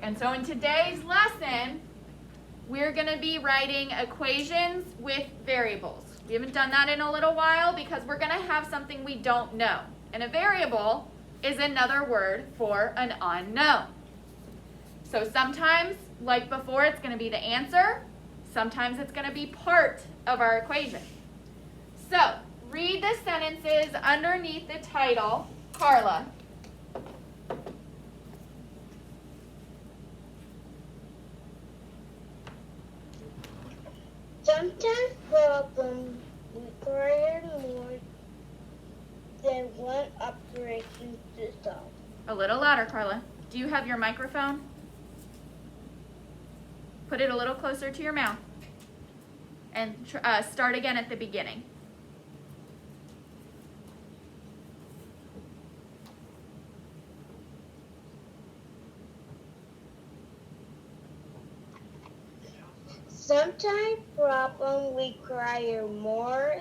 And so in today's lesson, we're going to be writing equations with variables. We haven't done that in a little while because we're going to have something we don't know. And a variable is another word for an unknown. So sometimes, like before, it's going to be the answer. Sometimes it's going to be part of our equation. So, read the sentences underneath the title, Carla. Sometimes problems require more than one operation to solve. A little louder, Carla. Do you have your microphone? Put it a little closer to your mouth. And start again at the beginning. Sometimes problems require more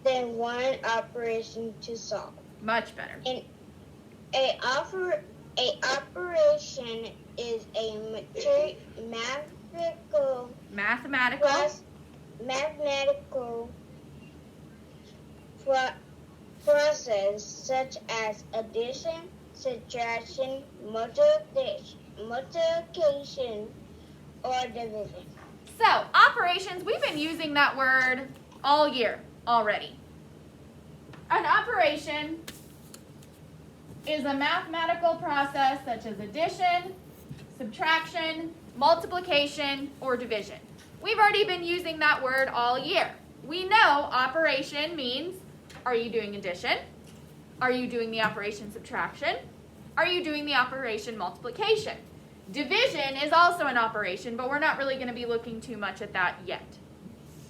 than one operation to solve. Much better. An operation is a mathematical process such as addition, subtraction, multiplication, or division. So, operations, we've been using that word all year already. An operation is a mathematical process such as addition, subtraction, multiplication, or division. We've already been using that word all year. We know operation means, are you doing addition? Are you doing the operation subtraction? Are you doing the operation multiplication? Division is also an operation, but we're not really going to be looking too much at that yet.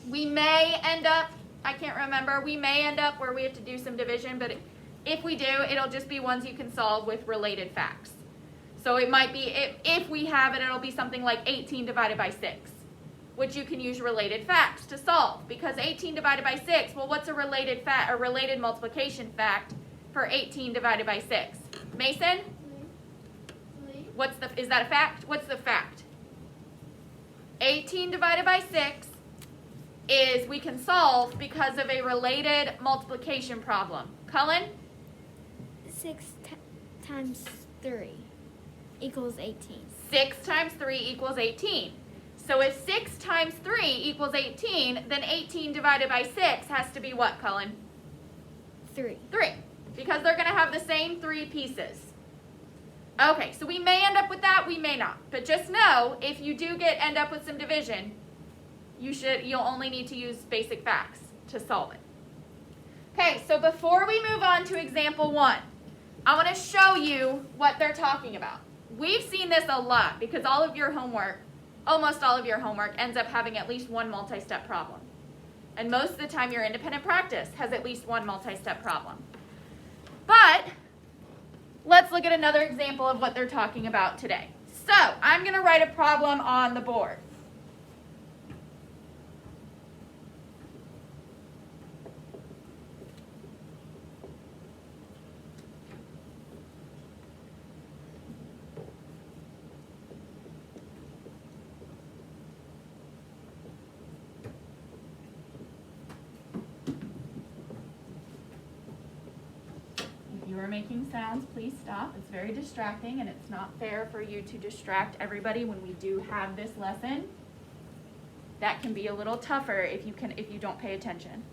We may end up, I can't remember, we may end up where we have to do some division, but if we do, it'll just be ones you can solve with related facts. So it might be, if we have it, it'll be something like 18 divided by 6, which you can use related facts to solve. Because 18 divided by 6, well, what's a related multiplication fact for 18 divided by 6? Mason? Is that a fact? What's the fact? 18 divided by 6 is we can solve because of a related multiplication problem. Cullen? 6 times 3 equals 18. 6 times 3 equals 18. So if 6 times 3 equals 18, then 18 divided by 6 has to be what, Cullen? 3. 3. Because they're going to have the same 3 pieces. Okay, so we may end up with that, we may not. But just know, if you do end up with some division, you'll only need to use basic facts to solve it. Okay, so before we move on to example 1, I want to show you what they're talking about. We've seen this a lot because almost all of your homework ends up having at least one multi-step problem. And most of the time your independent practice has at least one multi-step problem. But let's look at another example of what they're talking about today. So, I'm going to write a problem on the board. If you are making sounds, please stop. It's very distracting, and it's not fair for you to distract everybody when we do have this lesson. That can be a little tougher if you don't pay attention.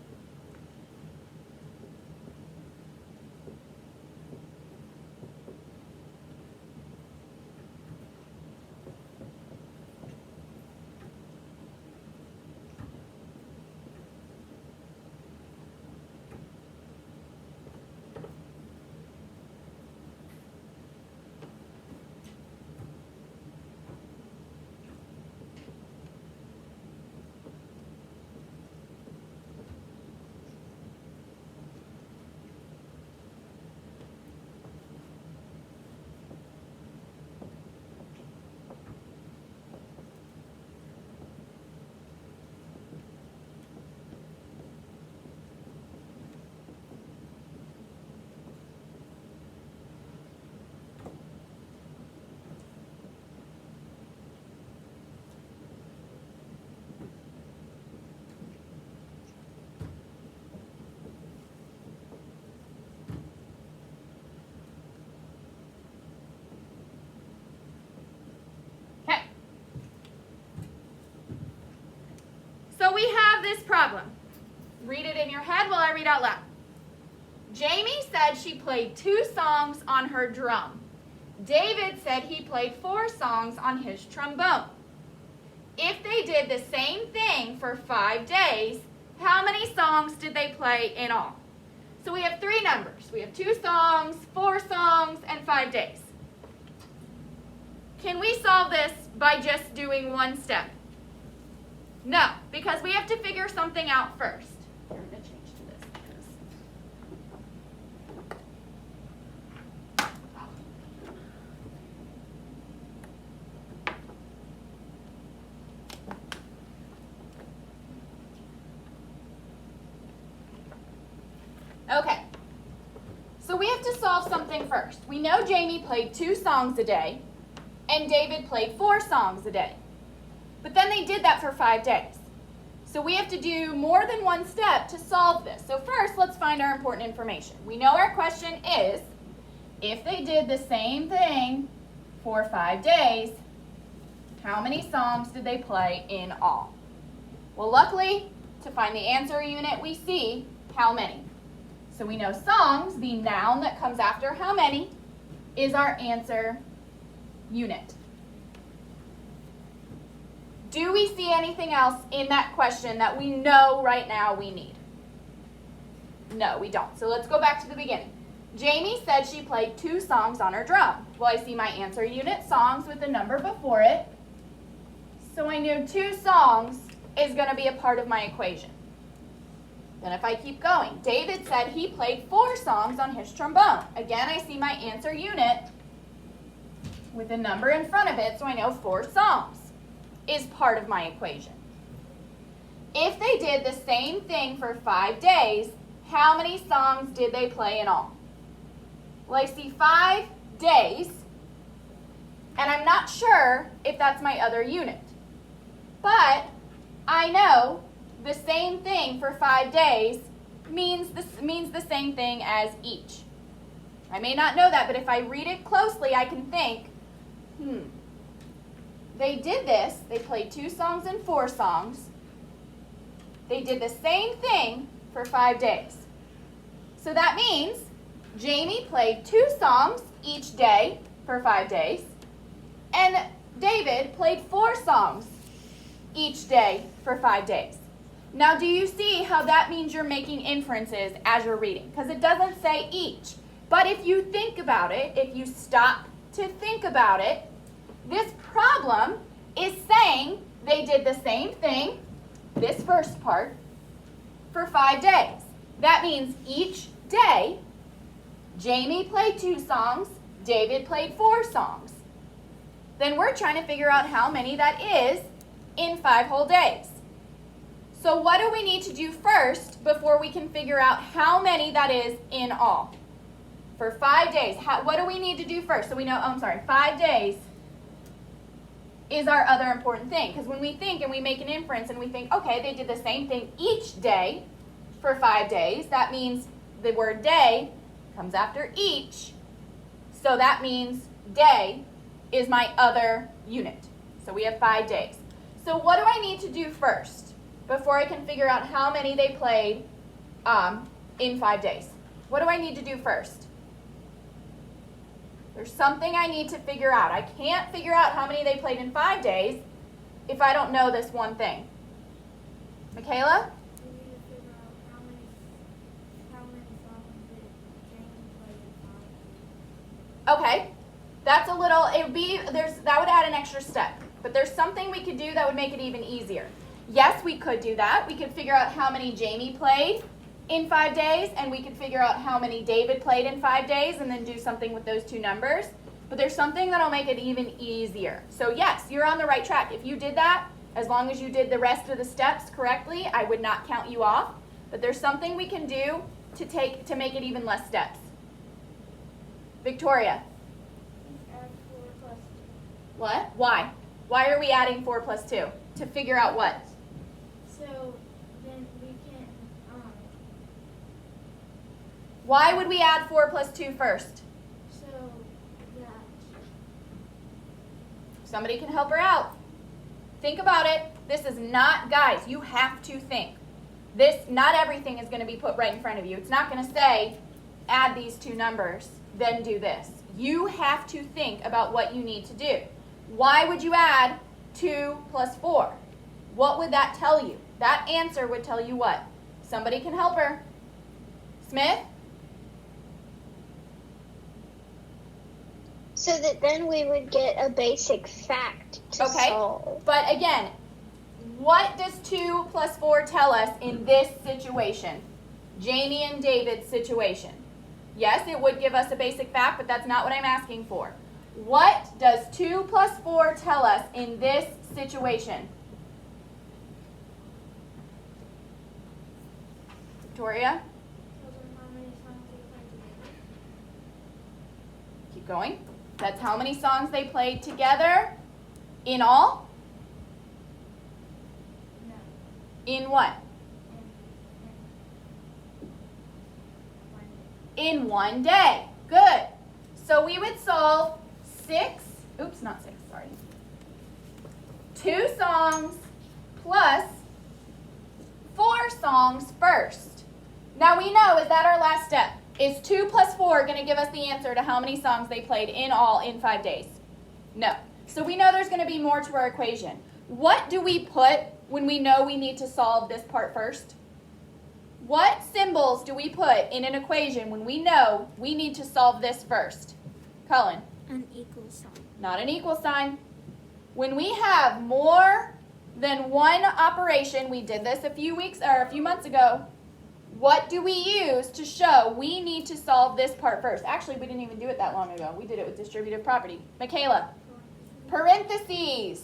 we have this problem. Read it in your head while I read out loud. Jamie said she played 2 songs on her drum. David said he played 4 songs on his trombone. If they did the same thing for 5 days, how many songs did they play in all? So we have 3 numbers. We have 2 songs, 4 songs, and 5 days. Can we solve this by just doing one step? No, because we have to figure something out first. Here, I'm going to change to this because... Okay, so we have to solve something first. We know Jamie played 2 songs a day, and David played 4 songs a day. But then they did that for 5 days. So we have to do more than one step to solve this. So first, let's find our important information. We know our question is, if they did the same thing for 5 days, how many songs did they play in all? Well, luckily, to find the answer unit, we see how many. So we know songs, the noun that comes after how many, is our answer unit. Do we see anything else in that question that we know right now we need? No, we don't. So let's go back to the beginning. Jamie said she played 2 songs on her drum. Well, I see my answer unit, songs, with the number before it. So I know 2 songs is going to be a part of my equation. Then if I keep going, David said he played 4 songs on his trombone. Again, I see my answer unit with a number in front of it, so I know 4 songs is part of my equation. If they did the same thing for 5 days, how many songs did they play in all? Well, I see 5 days, and I'm not sure if that's my other unit. But I know the same thing for 5 days means the same thing as each. I may not know that, but if I read it closely, I can think, they did this. They played 2 songs and 4 songs. They did the same thing for 5 days. So that means Jamie played 2 songs each day for 5 days, and David played 4 songs each day for 5 days. Now, do you see how that means you're making inferences as you're reading? Because it doesn't say each. But if you think about it, if you stop to think about it, this problem is saying they did the same thing, this first part, for 5 days. That means each day, Jamie played 2 songs, David played 4 songs. Then we're trying to figure out how many that is in 5 whole days. So what do we need to do first before we can figure out how many that is in all? For 5 days, what do we need to do first? So we know, 5 days is our other important thing. Because when we think and we make an inference and we think, okay, they did the same thing each day for 5 days, that means the word day comes after each. So that means day is my other unit. So we have 5 days. So what do I need to do first before I can figure out how many they played in 5 days? What do I need to do first? There's something I need to figure out. I can't figure out how many they played in 5 days if I don't know this one thing. Michaela? We need to figure out how many songs did Jamie play in 5 days. Okay. That's a little, that would add an extra step. But there's something we could do that would make it even easier. Yes, we could do that. We could figure out how many Jamie played in 5 days, and we could figure out how many David played in 5 days, and then do something with those 2 numbers. But there's something that'll make it even easier. So yes, you're on the right track. If you did that, as long as you did the rest of the steps correctly, I would not count you off. But there's something we can do to make it even less steps. Victoria. Add 4 plus 2. What? Why? Why are we adding 4 plus 2? To figure out what? So then we can, Why would we add 4 plus 2 first? so that, Somebody can help her out. Think about it. This is not, guys, you have to think. This, not everything is going to be put right in front of you. It's not going to say, add these two numbers, then do this. You have to think about what you need to do. Why would you add 2 plus 4? What would that tell you? That answer would tell you what? Somebody can help her. Smith? So that then we would get a basic fact to solve. But again, what does 2 plus 4 tell us in this situation? Jamie and David's situation. Yes, it would give us a basic fact, but that's not what I'm asking for. What does 2 plus 4 tell us in this situation? Victoria? Those are how many songs they play together. Keep going. That's how many songs they played together in all? No. In what? And In one day. Good. So we would solve 6, oops, not 6, sorry. 2 songs plus 4 songs first. Now we know, is that our last step? Is 2 plus 4 going to give us the answer to how many songs they played in all in 5 days? No. So we know there's going to be more to our equation. What do we put when we know we need to solve this part first? What symbols do we put in an equation when we know we need to solve this first? Cullen? an equal sign. Not an equal sign. When we have more than one operation, we did this a few months ago, what do we use to show we need to solve this part first? Actually, we didn't even do it that long ago. We did it with distributive property. Michaela? Parentheses.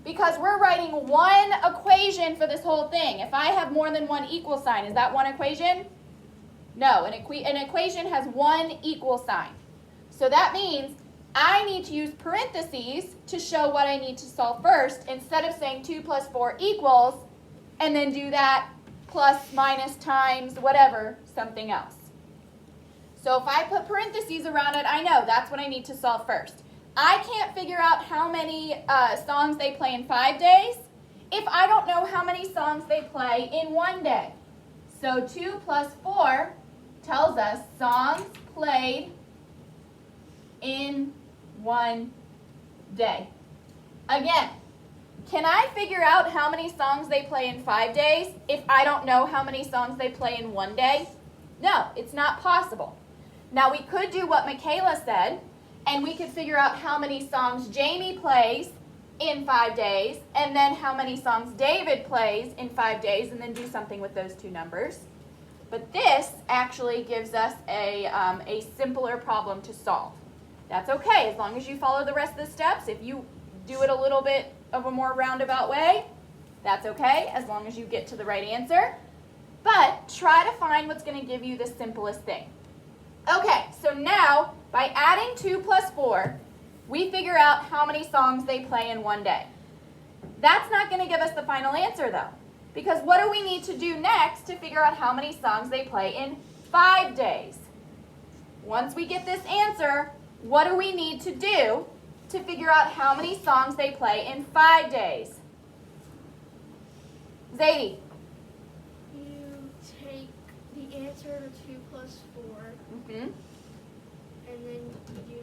Because we're writing one equation for this whole thing. If I have more than one equal sign, is that one equation? No, an equation has one equal sign. So that means I need to use parentheses to show what I need to solve first instead of saying 2 plus 4 equals and then do that plus, minus, times, whatever, something else. So if I put parentheses around it, I know that's what I need to solve first. I can't figure out how many songs they play in 5 days if I don't know how many songs they play in 1 day. So 2 plus 4 tells us songs played in 1 day. Again, can I figure out how many songs they play in 5 days if I don't know how many songs they play in 1 day? No, it's not possible. Now we could do what Michaela said, and we could figure out how many songs Jamie plays in 5 days, and then how many songs David plays in 5 days, and then do something with those two numbers. But this actually gives us a simpler problem to solve. That's okay, as long as you follow the rest of the steps. If you do it a little bit of a more roundabout way, that's okay, as long as you get to the right answer. But try to find what's going to give you the simplest thing. Okay, so now, by adding 2 plus 4, we figure out how many songs they play in 1 day. That's not going to give us the final answer, though, because what do we need to do next to figure out how many songs they play in 5 days? Once we get this answer, what do we need to do to figure out how many songs they play in 5 days? Zadie? You take the answer to 2 plus 4, Mm-hmm. and then you do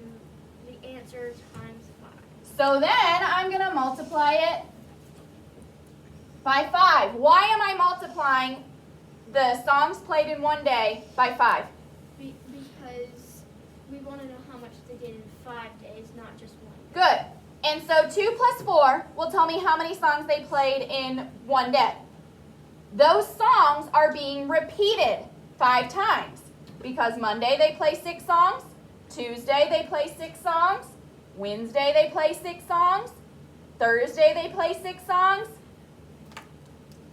the answer times 5. So then I'm going to multiply it by 5. Why am I multiplying the songs played in 1 day by 5? Because we want to know how much they did in 5 days, not just 1 day. Good. And so 2 plus 4 will tell me how many songs they played in 1 day. Those songs are being repeated 5 times because Monday they play 6 songs, Tuesday they play 6 songs, Wednesday they play 6 songs, Thursday they play 6 songs,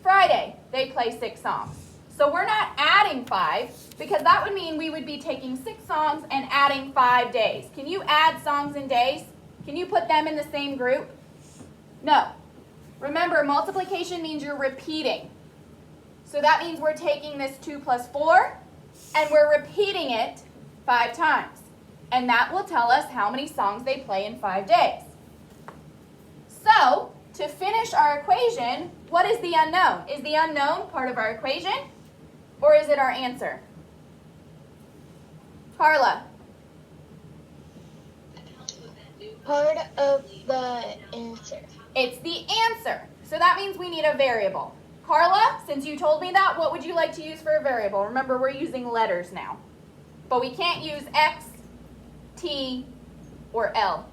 Friday they play 6 songs. So we're not adding 5 because that would mean we would be taking 6 songs and adding 5 days. Can you add songs and days? Can you put them in the same group? No. Remember, multiplication means you're repeating. So that means we're taking this 2 plus 4 and we're repeating it 5 times. And that will tell us how many songs they play in 5 days. So, to finish our equation, what is the unknown? Is the unknown part of our equation, or is it our answer? Carla. Part of the answer. It's the answer. So that means we need a variable. Carla, since you told me that, what would you like to use for a variable? Remember, we're using letters now. But we can't use X, T, or L.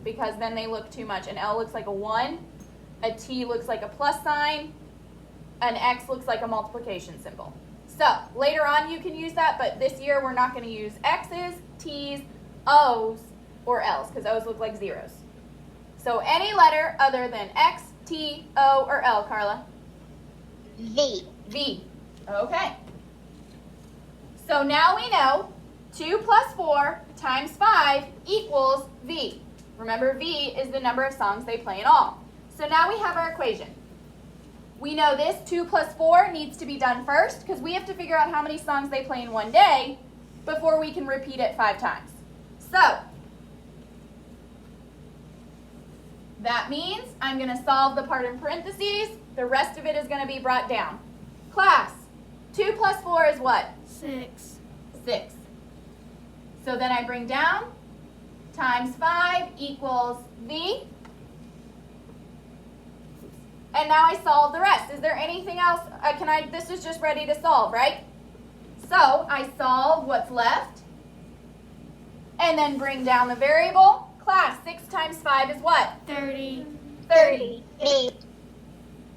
Because then they look too much. An L looks like a 1. A T looks like a plus sign. An X looks like a multiplication symbol. So later on you can use that, but this year we're not going to use X's, T's, O's, or L's, because O's look like zeros. So any letter other than X, T, O, or L, Carla? V. V. Okay. So now we know 2 plus 4 times 5 equals V. Remember, V is the number of songs they play in all. So now we have our equation. We know this 2 plus 4 needs to be done first because we have to figure out how many songs they play in one day before we can repeat it 5 times. So that means I'm going to solve the part in parentheses. The rest of it is going to be brought down. Class, 2 plus 4 is what? 6. 6. So then I bring down times 5 equals V. And now I solve the rest. Is there anything else? This is just ready to solve, right? So I solve what's left and then bring down the variable. Class, 6 times 5 is what? 30. 30. V.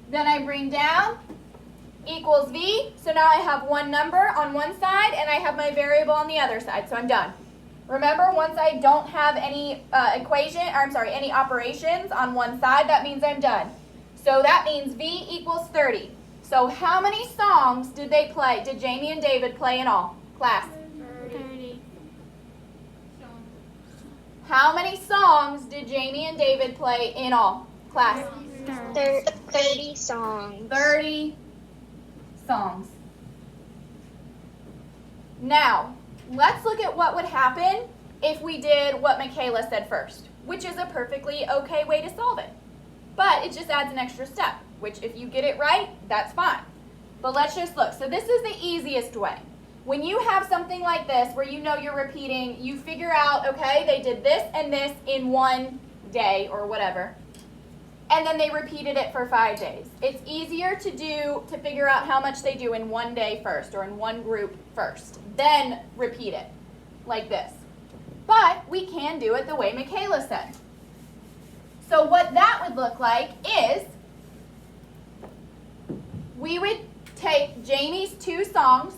Then I bring down equals V. So now I have one number on one side and I have my variable on the other side. So I'm done. Remember, once I don't have any any operations on one side, that means I'm done. So that means V equals 30. So how many songs did Jamie and David play in all? Class. 30. How many songs did Jamie and David play in all? Class. 30 songs. 30 songs. Now, let's look at what would happen if we did what Michaela said first, which is a perfectly okay way to solve it. But it just adds an extra step, which if you get it right, that's fine. But let's just look. So this is the easiest way. When you have something like this where you know you're repeating, you figure out, okay, they did this and this in one day or whatever, and then they repeated it for 5 days. It's easier to figure out how much they do in one day first or in one group first, then repeat it like this. But we can do it the way Michaela said. So what that would look like is we would take Jamie's 2 songs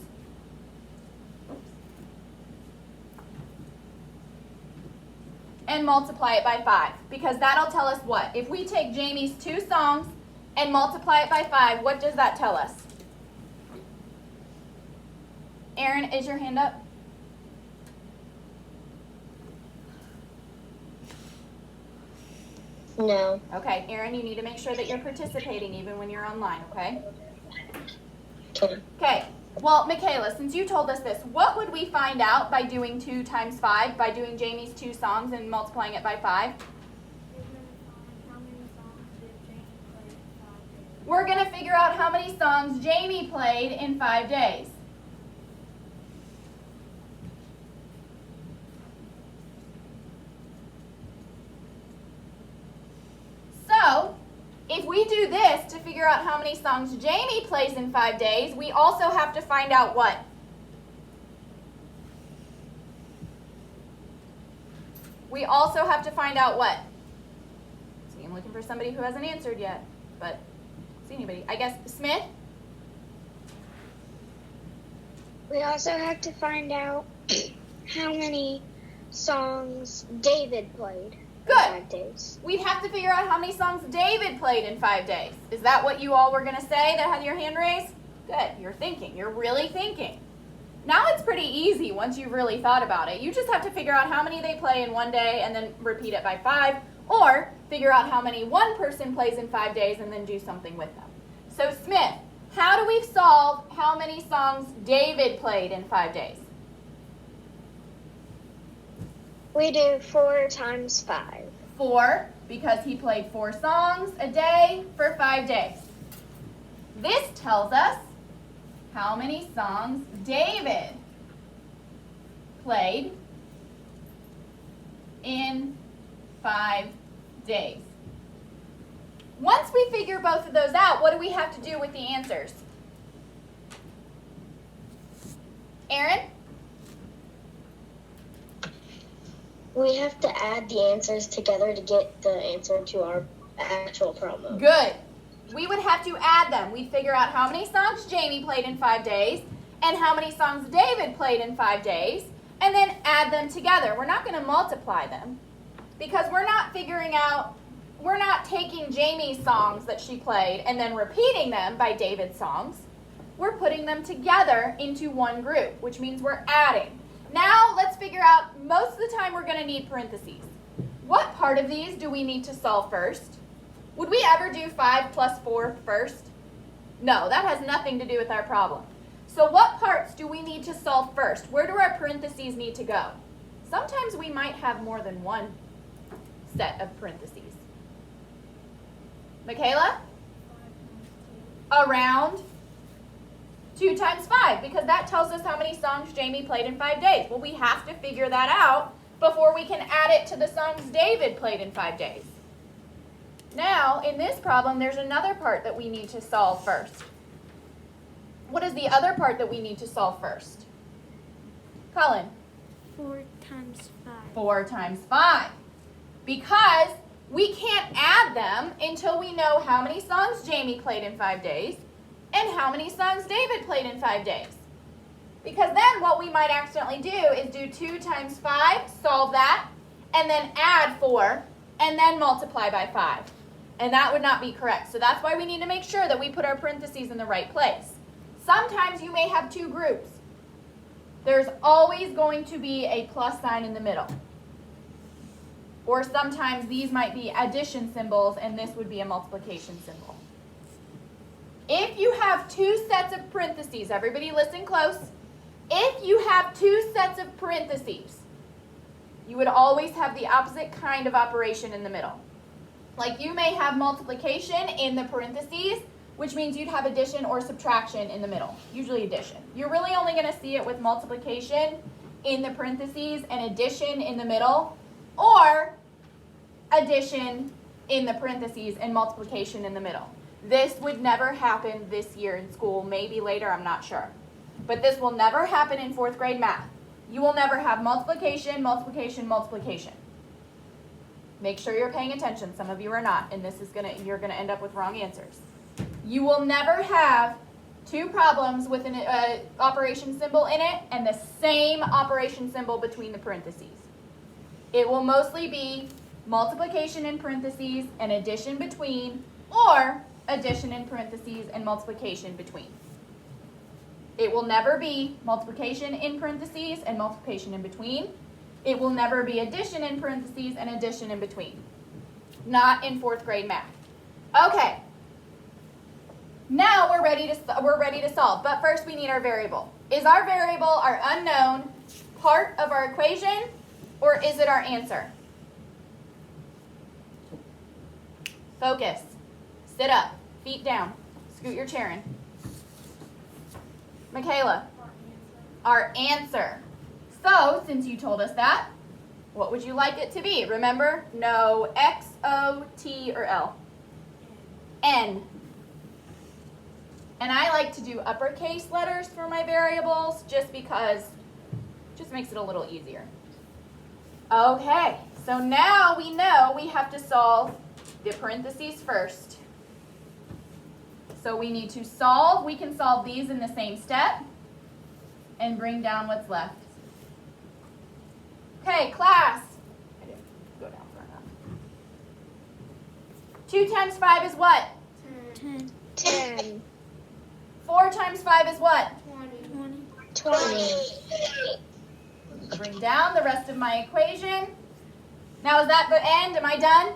and multiply it by 5, because that'll tell us what? If we take Jamie's 2 songs and multiply it by 5, what does that tell us? Aaron, is your hand up? No. Okay, Aaron, you need to make sure that you're participating even when you're online, okay? Okay, well, Michaela, since you told us this, what would we find out by doing 2 times 5, by doing Jamie's 2 songs and multiplying it by 5? We're going to figure out how many songs Jamie played in 5 days. So, if we do this to figure out how many songs Jamie plays in 5 days, we also have to find out what? We also have to find out what? See, I'm looking for somebody who hasn't answered yet, but see anybody? I guess Smith? We also have to find out how many songs David played. Good. 5 days. We'd have to figure out how many songs David played in 5 days. Is that what you all were going to say that had your hand raised? Good. You're thinking. You're really thinking. Now it's pretty easy once you've really thought about it. You just have to figure out how many they play in one day and then repeat it by 5, or figure out how many one person plays in 5 days and then do something with them. So Smith, how do we solve how many songs David played in 5 days? We do 4 times 5. 4 because he played 4 songs a day for 5 days. This tells us how many songs David played in 5 days. Once we figure both of those out, what do we have to do with the answers? Aaron? We have to add the answers together to get the answer to our actual problem. Good. We would have to add them. We'd figure out how many songs Jamie played in 5 days and how many songs David played in 5 days, and then add them together. We're not going to multiply them because we're not taking Jamie's songs that she played and then repeating them by David's songs. We're putting them together into one group, which means we're adding. Now let's figure out, most of the time we're going to need parentheses. What part of these do we need to solve first? Would we ever do 5 plus 4 first? No, that has nothing to do with our problem. So what parts do we need to solve first? Where do our parentheses need to go? Sometimes we might have more than one set of parentheses. Michaela? Around 2 times 5, because that tells us how many songs Jamie played in 5 days. Well, we have to figure that out before we can add it to the songs David played in 5 days. Now, in this problem, there's another part that we need to solve first. What is the other part that we need to solve first? Colin? 4 times 5. 4 times 5. Because we can't add them until we know how many songs Jamie played in 5 days and how many songs David played in 5 days. Because then what we might accidentally do is do 2 times 5, solve that, and then add 4, and then multiply by 5. And that would not be correct. So that's why we need to make sure that we put our parentheses in the right place. Sometimes you may have 2 groups. There's always going to be a plus sign in the middle. Or sometimes these might be addition symbols and this would be a multiplication symbol. If you have 2 sets of parentheses, everybody listen close. If you have 2 sets of parentheses, you would always have the opposite kind of operation in the middle. Like you may have multiplication in the parentheses, which means you'd have addition or subtraction in the middle, usually addition. You're really only going to see it with multiplication in the parentheses and addition in the middle, or addition in the parentheses and multiplication in the middle. This would never happen this year in school, maybe later, I'm not sure. But this will never happen in 4th grade math. You will never have multiplication, multiplication, multiplication. Make sure you're paying attention. Some of you are not, and you're gonna end up with wrong answers. You will never have 2 problems with an operation symbol in it and the same operation symbol between the parentheses. It will mostly be multiplication in parentheses and addition between, or addition in parentheses and multiplication between. It will never be multiplication in parentheses and multiplication in between. It will never be addition in parentheses and addition in between. Not in 4th grade math. Okay. Now we're ready to solve, but first we need our variable. Is our variable, our unknown, part of our equation, or is it our answer? Focus. Sit up. Feet down. Scoot your chair in. Michaela. Our answer. So, since you told us that, what would you like it to be? Remember, no X, O, T, or L. N. And I like to do uppercase letters for my variables just because it just makes it a little easier. Okay, so now we know we have to solve the parentheses first. So we need to solve, we can solve these in the same step and bring down what's left. Okay, class. I didn't go down far enough. 2 times 5 is what? 10. 10. 4 times 5 is what? 20. Bring down the rest of my equation. Now is that the end? Am I done?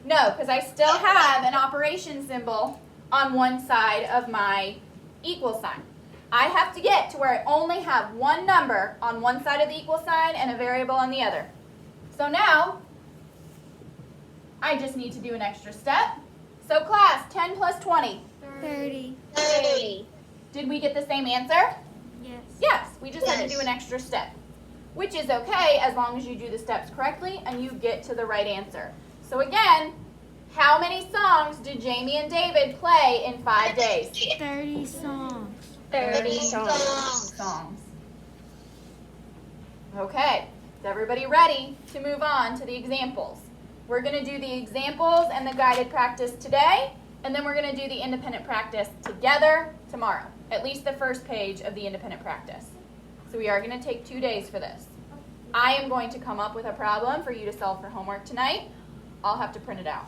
No, because I still have an operation symbol on one side of my equal sign. I have to get to where I only have one number on one side of the equal sign and a variable on the other. So now, I just need to do an extra step. So class, 10 plus 20. 30. 30. Did we get the same answer? Yes. Yes, we just had to Yes. do an extra step, which is okay as long as you do the steps correctly and you get to the right answer. So again, how many songs did Jamie and David play in 5 days? 30 songs. 30 songs. Songs. Okay, is everybody ready to move on to the examples? We're going to do the examples and the guided practice today, and then we're going to do the independent practice together tomorrow, at least the first page of the independent practice. So we are going to take 2 days for this. I am going to come up with a problem for you to solve for homework tonight. I'll have to print it out.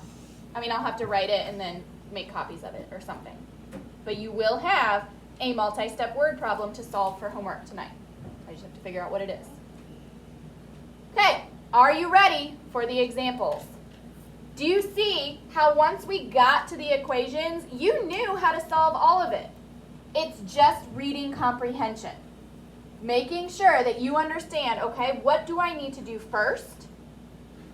I'll have to write it and then make copies of it or something. But you will have a multi-step word problem to solve for homework tonight. I just have to figure out what it is. Okay, are you ready for the examples? Do you see how once we got to the equations, you knew how to solve all of it? It's just reading comprehension. Making sure that you understand, okay, what do I need to do first?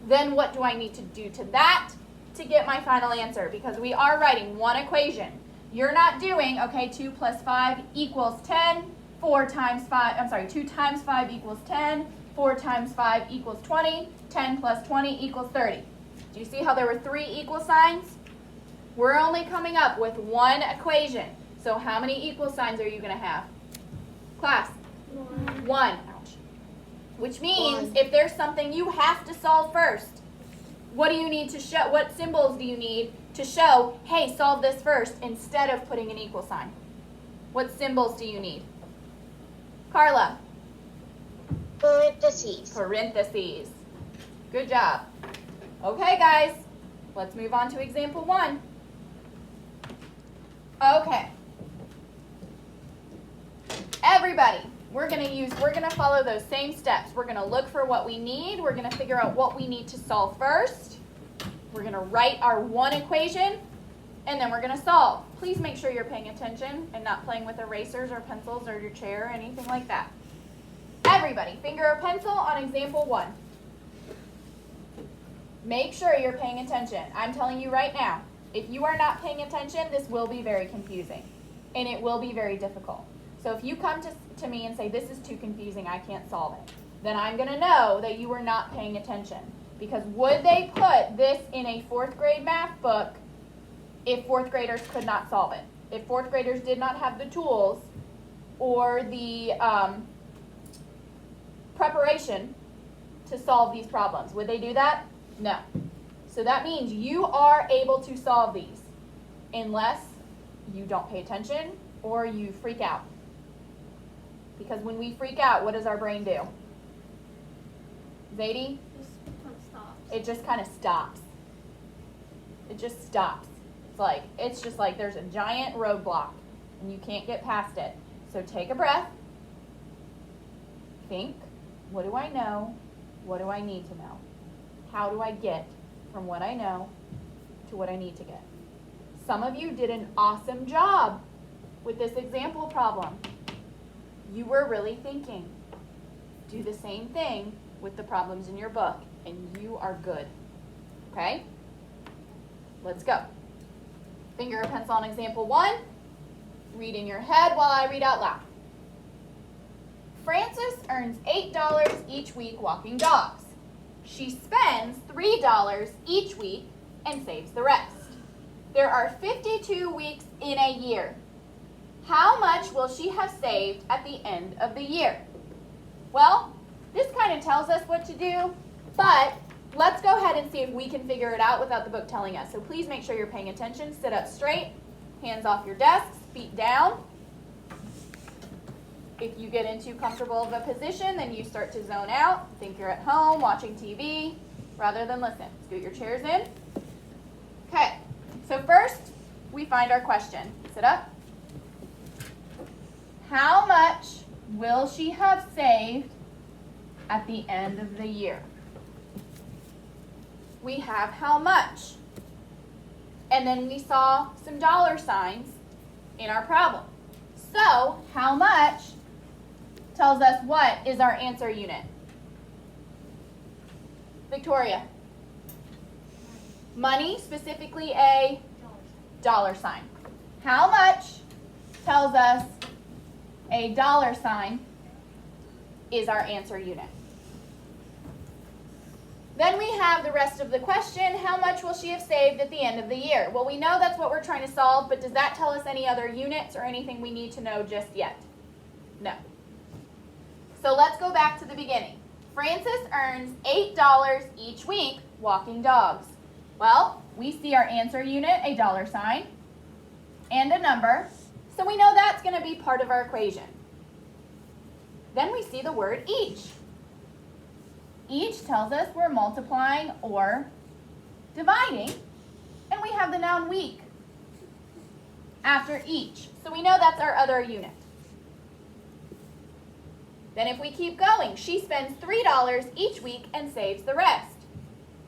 Then what do I need to do to that to get my final answer? Because we are writing one equation. You're not doing, okay, 2 plus 5 equals 10, 2 times 5 equals 10, 4 times 5 equals 20, 10 plus 20 equals 30. Do you see how there were 3 equal signs? We're only coming up with one equation. So how many equal signs are you going to have? Class? 1. Ouch. Which means if there's something you have to solve first, what do you need to show? What symbols do you need to show, hey, solve this first instead of putting an equal sign? What symbols do you need? Carla? Parentheses. Parentheses. Good job. Okay, guys, let's move on to example 1. Okay. Everybody, we're gonna follow those same steps. We're gonna look for what we need. We're gonna figure out what we need to solve first. We're gonna write our one equation, and then we're gonna solve. Please make sure you're paying attention and not playing with erasers or pencils or your chair or anything like that. Everybody, finger or pencil on example 1. Make sure you're paying attention. I'm telling you right now, if you are not paying attention, this will be very confusing, and it will be very difficult. So if you come to me and say, this is too confusing, I can't solve it, then I'm going to know that you were not paying attention. Because would they put this in a 4th grade math book if 4th graders could not solve it? If 4th graders did not have the tools or the preparation to solve these problems, would they do that? No. So that means you are able to solve these unless you don't pay attention or you freak out. Because when we freak out, what does our brain do? Zadie? It just kind of stops. It just stops. It's just like there's a giant roadblock and you can't get past it. So take a breath. Think, what do I know? What do I need to know? How do I get from what I know to what I need to get? Some of you did an awesome job with this example problem. You were really thinking. Do the same thing with the problems in your book, and you are good. Okay? Let's go. Finger or pencil on example 1. Read in your head while I read out loud. Frances earns $8 each week walking dogs. She spends $3 each week and saves the rest. There are 52 weeks in a year. How much will she have saved at the end of the year? Well, this kind of tells us what to do, but let's go ahead and see if we can figure it out without the book telling us. So please make sure you're paying attention. Sit up straight, hands off your desks, feet down. If you get into comfortable of a position, then you start to zone out. Think you're at home watching TV rather than listen. Scoot your chairs in. Okay, so first we find our question. Sit up. How much will she have saved at the end of the year? We have how much. And then we saw some dollar signs in our problem. So how much tells us what is our answer unit. Victoria. Money, specifically a dollar sign. How much tells us a dollar sign is our answer unit. Then we have the rest of the question. How much will she have saved at the end of the year? Well, we know that's what we're trying to solve, but does that tell us any other units or anything we need to know just yet? No. So let's go back to the beginning. Frances earns $8 each week walking dogs. Well, we see our answer unit, a dollar sign, and a number, so we know that's going to be part of our equation. Then we see the word each. Each tells us we're multiplying or dividing, and we have the noun week after each. So we know that's our other unit. Then if we keep going, she spends $3 each week and saves the rest.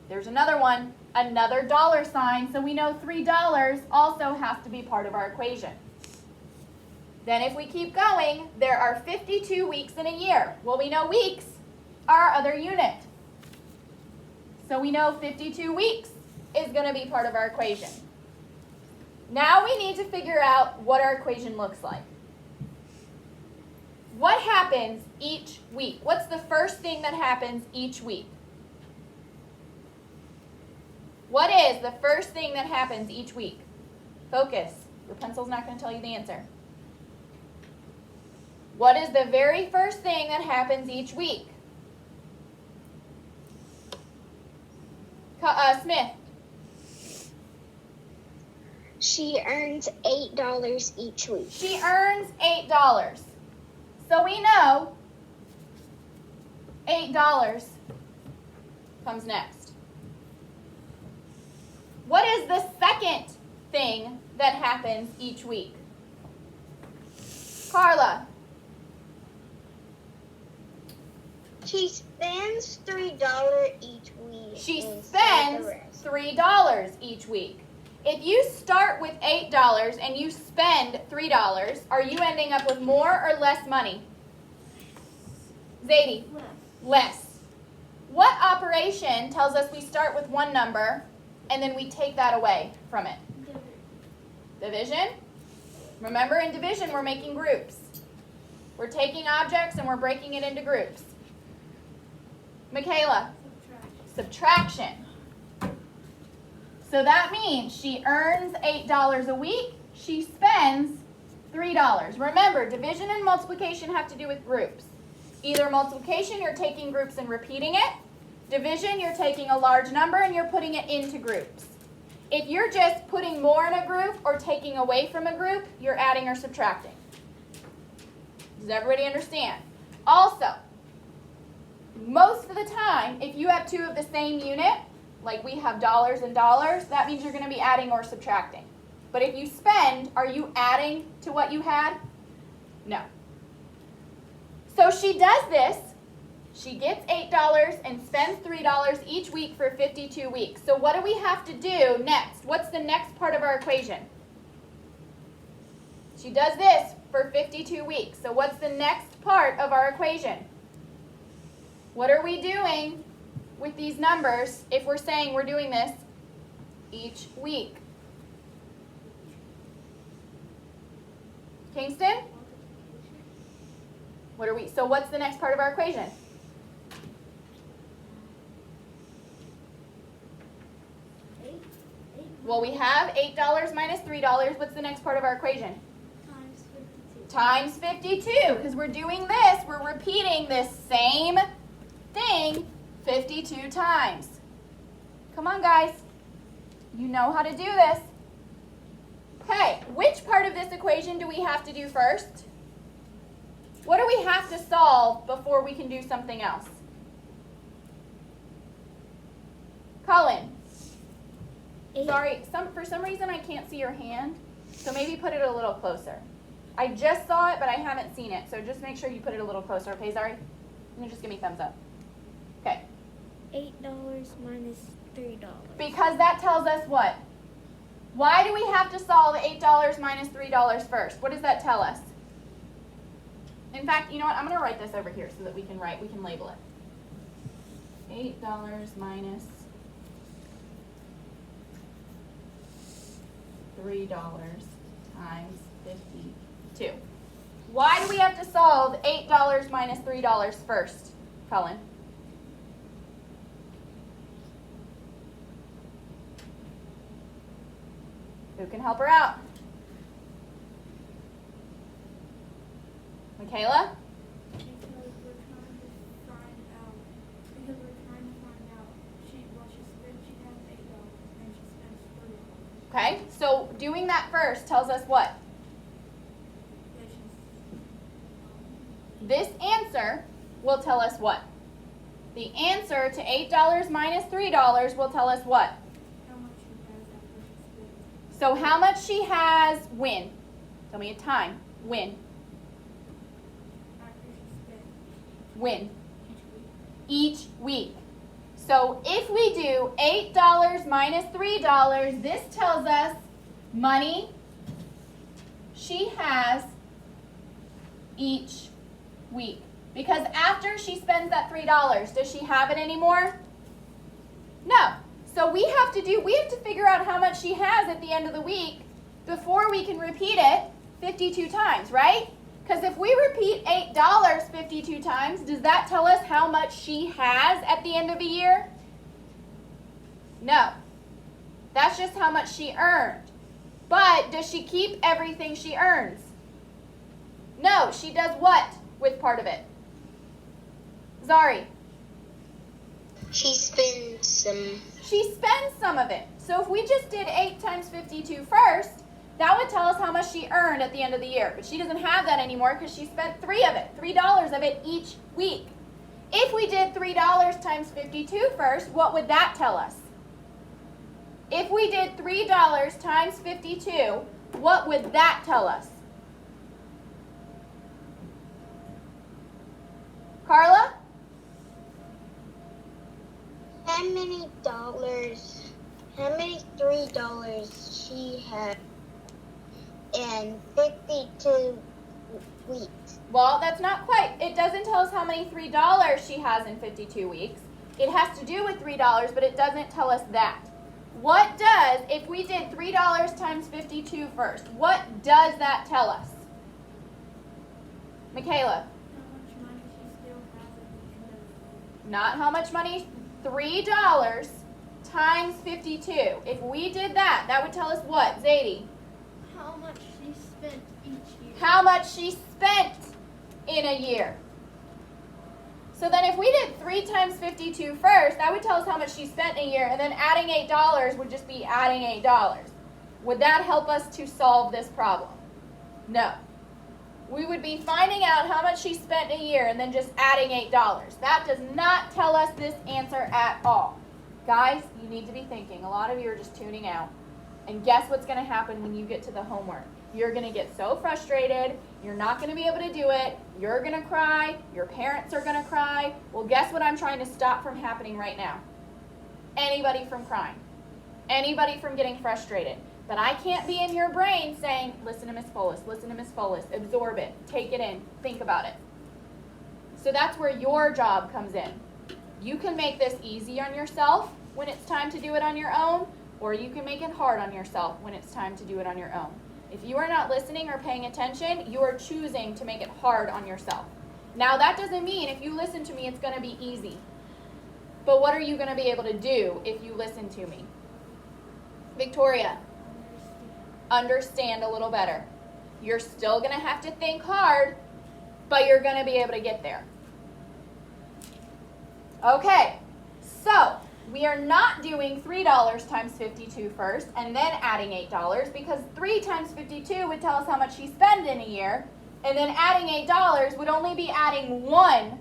There's another one, another dollar sign, so we know $3 also has to be part of our equation. Then if we keep going, there are 52 weeks in a year. Well, we know weeks are our other unit. So we know 52 weeks is going to be part of our equation. Now we need to figure out what our equation looks like. What happens each week? What's the first thing that happens each week? What is the first thing that happens each week? Focus. Your pencil's not going to tell you the answer. What is the very first thing that happens each week? Smith. She earns $8 each week. She earns $8. So we know $8 comes next. What is the second thing that happens each week? Carla. She spends $3 each week. She spends $3 each week. If you start with $8 and you spend $3, are you ending up with more or less money? Zadie? Less. What operation tells us we start with one number and then we take that away from it? Division. Remember, in division, we're making groups. We're taking objects and we're breaking it into groups. Michaela? Subtraction. So that means she earns $8 a week. She spends $3. Remember, division and multiplication have to do with groups. Either multiplication, you're taking groups and repeating it. Division, you're taking a large number and you're putting it into groups. If you're just putting more in a group or taking away from a group, you're adding or subtracting. Does everybody understand? Also, most of the time, if you have two of the same unit, like we have dollars and dollars, that means you're going to be adding or subtracting. But if you spend, are you adding to what you had? No. So she does this. She gets $8 and spends $3 each week for 52 weeks. So what do we have to do next? What's the next part of our equation? She does this for 52 weeks. So what's the next part of our equation? What are we doing with these numbers if we're saying we're doing this each week? Kingston? So what's the next part of our equation? Well, we have $8 minus $3. What's the next part of our equation? Times 52. Because we're doing this, we're repeating this same thing 52 times. Come on, guys. You know how to do this. Okay, which part of this equation do we have to do first? What do we have to solve before we can do something else? Colin. Sorry, for some reason I can't see your hand, so maybe put it a little closer. I just saw it, but I haven't seen it, so just make sure you put it a little closer, okay, Zari? And just give me a thumbs up. Okay. $8 minus $3. Because that tells us what? Why do we have to solve $8 minus $3 first? What does that tell us? In fact, you know what? I'm going to write this over here so that we can label it. $8 minus $3 times 52. Why do we have to solve $8 minus $3 first, Cullen? Who can help her out? Michaela? Because we're trying to find out. She has $8 and she spends $3. Okay, so doing that first tells us what? This answer will tell us what? The answer to $8 minus $3 will tell us what? How much she has after she spends. So how much she has when? Tell me a time. When? After she spends When? each week. Each week. So if we do $8 minus $3, this tells us money she has each week. Because after she spends that $3, does she have it anymore? No. So we have to figure out how much she has at the end of the week before we can repeat it 52 times, right? Because if we repeat $8 52 times, does that tell us how much she has at the end of a year? No. That's just how much she earned. But does she keep everything she earns? No. She does what with part of it? Zari. She spends some. She spends some of it. So if we just did 8 times 52 first, that would tell us how much she earned at the end of the year. But she doesn't have that anymore because she spent $3 of it each week. If we did $3 times 52 first, what would that tell us? If we did $3 times 52, what would that tell us? Carla? How many $3 she has in 52 weeks? Well, that's not quite. It doesn't tell us how many $3 she has in 52 weeks. It has to do with $3, but it doesn't tell us that. What does, if we did $3 times 52 first, what does that tell us? Michaela? How much money she still has at the end of the week. Not how much money. $3 times 52. If we did that, that would tell us what? Zadie? How much she spent each year. How much she spent in a year. So then if we did 3 times 52 first, that would tell us how much she spent in a year, and then adding $8 would just be adding $8. Would that help us to solve this problem? No. We would be finding out how much she spent in a year and then just adding $8. That does not tell us this answer at all. Guys, you need to be thinking. A lot of you are just tuning out. And guess what's going to happen when you get to the homework? You're going to get so frustrated. You're not going to be able to do it. You're going to cry. Your parents are going to cry. Well, guess what I'm trying to stop from happening right now? Anybody from crying. Anybody from getting frustrated. But I can't be in your brain saying, listen to Miss Folis, listen to Miss Folis, absorb it, take it in, think about it. So that's where your job comes in. You can make this easy on yourself when it's time to do it on your own, or you can make it hard on yourself when it's time to do it on your own. If you are not listening or paying attention, you are choosing to make it hard on yourself. Now that doesn't mean if you listen to me, it's going to be easy. But what are you going to be able to do if you listen to me? Victoria. Understand a little better. You're still going to have to think hard, but you're going to be able to get there. Okay, so we are not doing $3 times 52 first and then adding $8 because 3 times 52 would tell us how much she spent in a year, and then adding $8 would only be adding one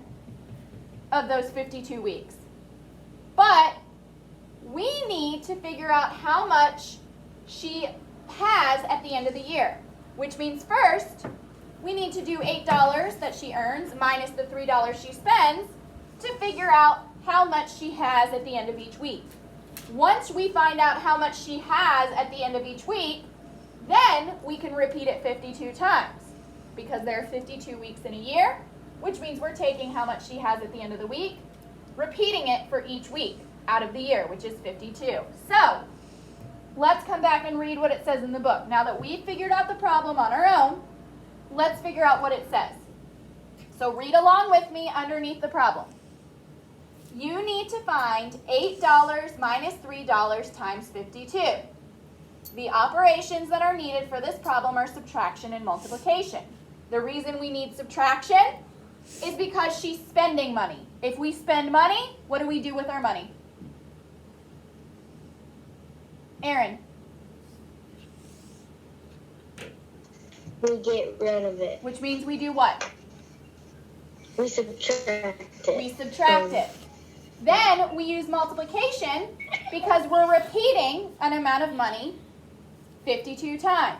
of those 52 weeks. But we need to figure out how much she has at the end of the year, which means first we need to do $8 that she earns minus the $3 she spends to figure out how much she has at the end of each week. Once we find out how much she has at the end of each week, then we can repeat it 52 times because there are 52 weeks in a year, which means we're taking how much she has at the end of the week, repeating it for each week out of the year, which is 52. So let's come back and read what it says in the book. Now that we've figured out the problem on our own, let's figure out what it says. So read along with me underneath the problem. You need to find $8 minus $3 times 52. The operations that are needed for this problem are subtraction and multiplication. The reason we need subtraction is because she's spending money. If we spend money, what do we do with our money? Aaron. We get rid of it. Which means we do what? We subtract it. We subtract it. Then we use multiplication because we're repeating an amount of money 52 times.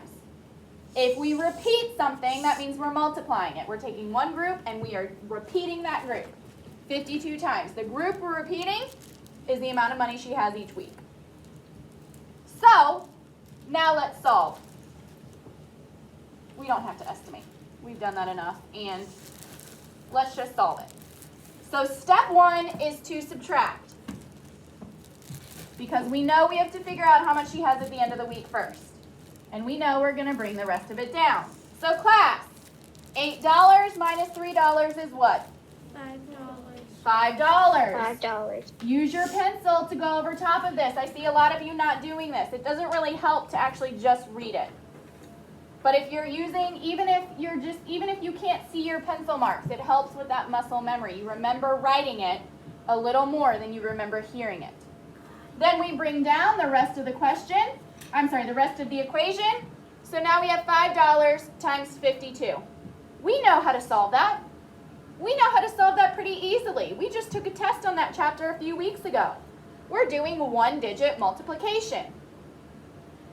If we repeat something, that means we're multiplying it. We're taking one group and we are repeating that group 52 times. The group we're repeating is the amount of money she has each week. So, now let's solve. We don't have to estimate. We've done that enough. And let's just solve it. So step 1 is to subtract. Because we know we have to figure out how much she has at the end of the week first. And we know we're going to bring the rest of it down. So class, $8 minus $3 is what? $5. $5. Use your pencil to go over top of this. I see a lot of you not doing this. It doesn't really help to actually just read it. But if you're using, even if you can't see your pencil marks, it helps with that muscle memory. You remember writing it a little more than you remember hearing it. Then we bring down the rest of the the rest of the equation. So now we have $5 times 52. We know how to solve that. We know how to solve that pretty easily. We just took a test on that chapter a few weeks ago. We're doing one-digit multiplication.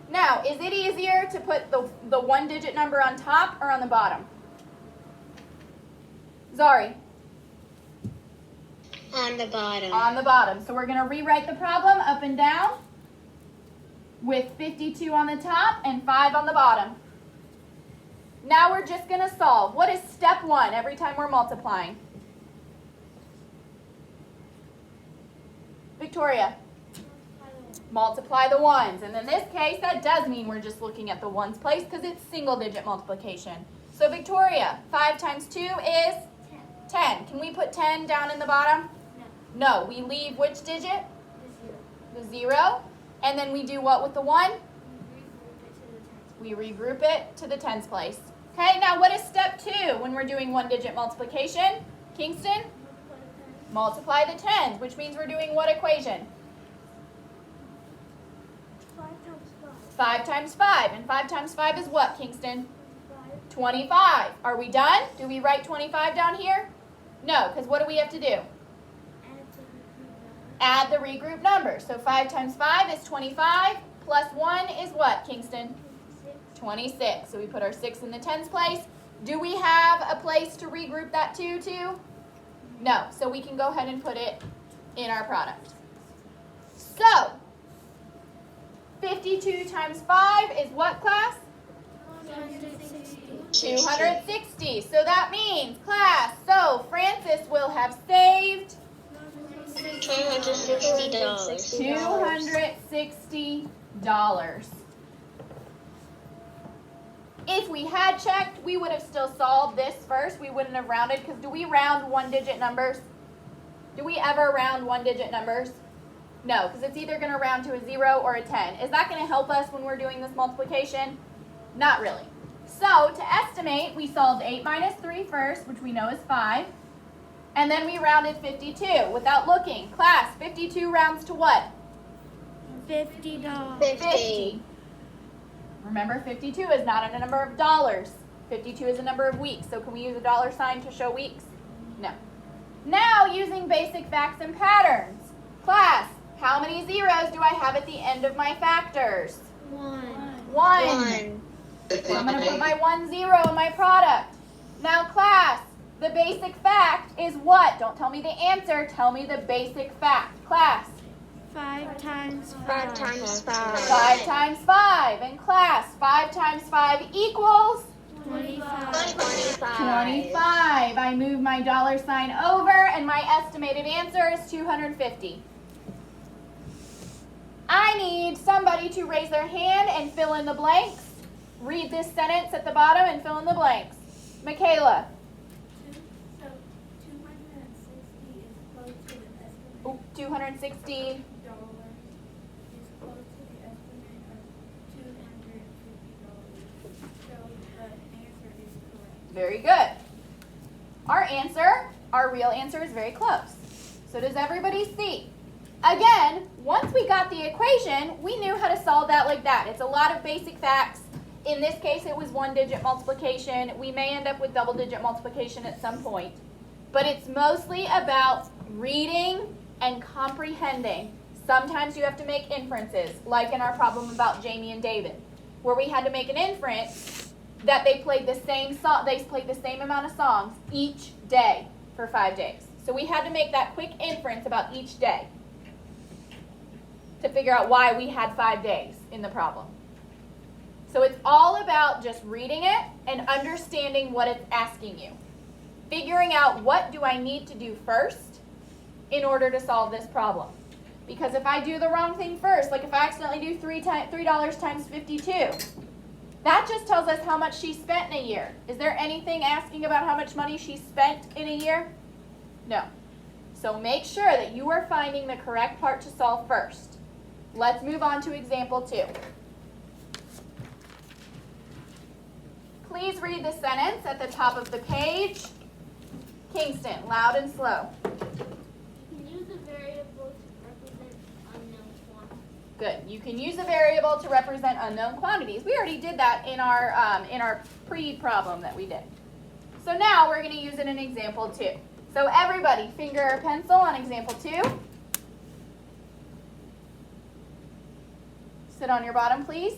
Now, is it easier to put the one-digit number on top or on the bottom? Zari? On the bottom. On the bottom. So we're going to rewrite the problem up and down with 52 on the top and 5 on the bottom. Now we're just going to solve. What is step 1 every time we're multiplying? Victoria? Multiply the ones. And in this case, that does mean we're just looking at the ones place because it's single-digit multiplication. So Victoria, 5 times 2 is 10. Can we put 10 down in the bottom? No. We leave which digit? The 0. And then we do what with the 1? We regroup it to the tens place. Okay, now what is step 2 when we're doing one-digit multiplication? Kingston? Multiply the tens, which means we're doing what equation? 5 times 5. And 5 times 5 is what, Kingston? 25. Are we done? Do we write 25 down here? No, because what do we have to do? Add the regroup number. So 5 times 5 is 25, plus 1 is what, Kingston? 26. So we put our 6 in the tens place. Do we have a place to regroup that 2 to? No. So we can go ahead and put it in our product. So 52 times 5 is what, class? 260. So that means, class, so Francis will have saved $260. If we had checked, we would have still solved this first. We wouldn't have rounded, because do we round one-digit numbers? Do we ever round one-digit numbers? No, because it's either going to round to a 0 or a 10. Is that going to help us when we're doing this multiplication? Not really. So to estimate, we solved 8 minus 3 first, which we know is 5. And then we rounded 52 without looking. Class, 52 rounds to what? $50. 50. Remember, 52 is not a number of dollars. 52 is a number of weeks. So can we use a dollar sign to show weeks? No. Now, using basic facts and patterns. Class, how many zeros do I have at the end of my factors? 1. 1. So I'm going to put my 1 0 in my product. Now, class, the basic fact is what? Don't tell me the answer. Tell me the basic fact. Class. 5 times 5. 5 times 5. 5 times 5. And class, 5 times 5 equals? 25. 25. I move my dollar sign over, and my estimated answer is 250. I need some somebody to raise their hand and fill in the blanks. Read this sentence at the bottom and fill in the blanks. Michaela. So 260 is close to the estimate. Oh, 260. Dollars is close to the estimate of $250. So the answer is correct. Very good. Our real answer is very close. So does everybody see? Again, once we got the equation, we knew how to solve that like that. It's a lot of basic facts. In this case, it was one-digit multiplication. We may end up with double-digit multiplication at some point. But it's mostly about reading and comprehending. Sometimes you have to make inferences, like in our problem about Jamie and David, where we had to make an inference that they played the same amount of songs each day for 5 days. So we had to make that quick inference about each day to figure out why we had 5 days in the problem. So it's all about just reading it and understanding what it's asking you. Figuring out what do I need to do first in order to solve this problem. Because if I do the wrong thing first, like if I accidentally do $3 times 52, that just tells us how much she spent in a year. Is there anything asking about how much money she spent in a year? No. So make sure that you are finding the correct part to solve first. Let's move on to example 2. Please read the sentence at the top of the page. Kingston, loud and slow. You can use a variable to represent unknown quantities. Good. You can use a variable to represent unknown quantities. We already did that in our pre-problem that we did. So now we're going to use it in example 2. So everybody, finger or pencil on example 2. Sit on your bottom, please.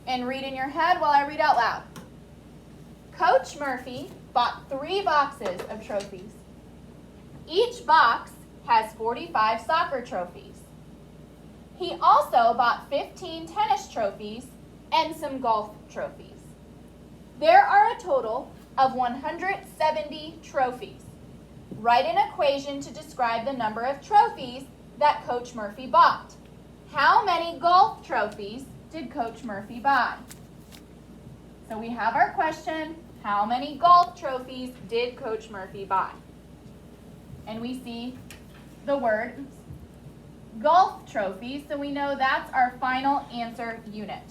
And read in your head while I read out loud. Coach Murphy bought 3 boxes of trophies. Each box has 45 soccer trophies. He also bought 15 tennis trophies and some golf trophies. There are a total of 170 trophies. Write an equation to describe the number of trophies that Coach Murphy bought. How many golf trophies did Coach Murphy buy? So we have our question, how many golf trophies did Coach Murphy buy? And we see the word golf trophies, so we know that's our final answer unit.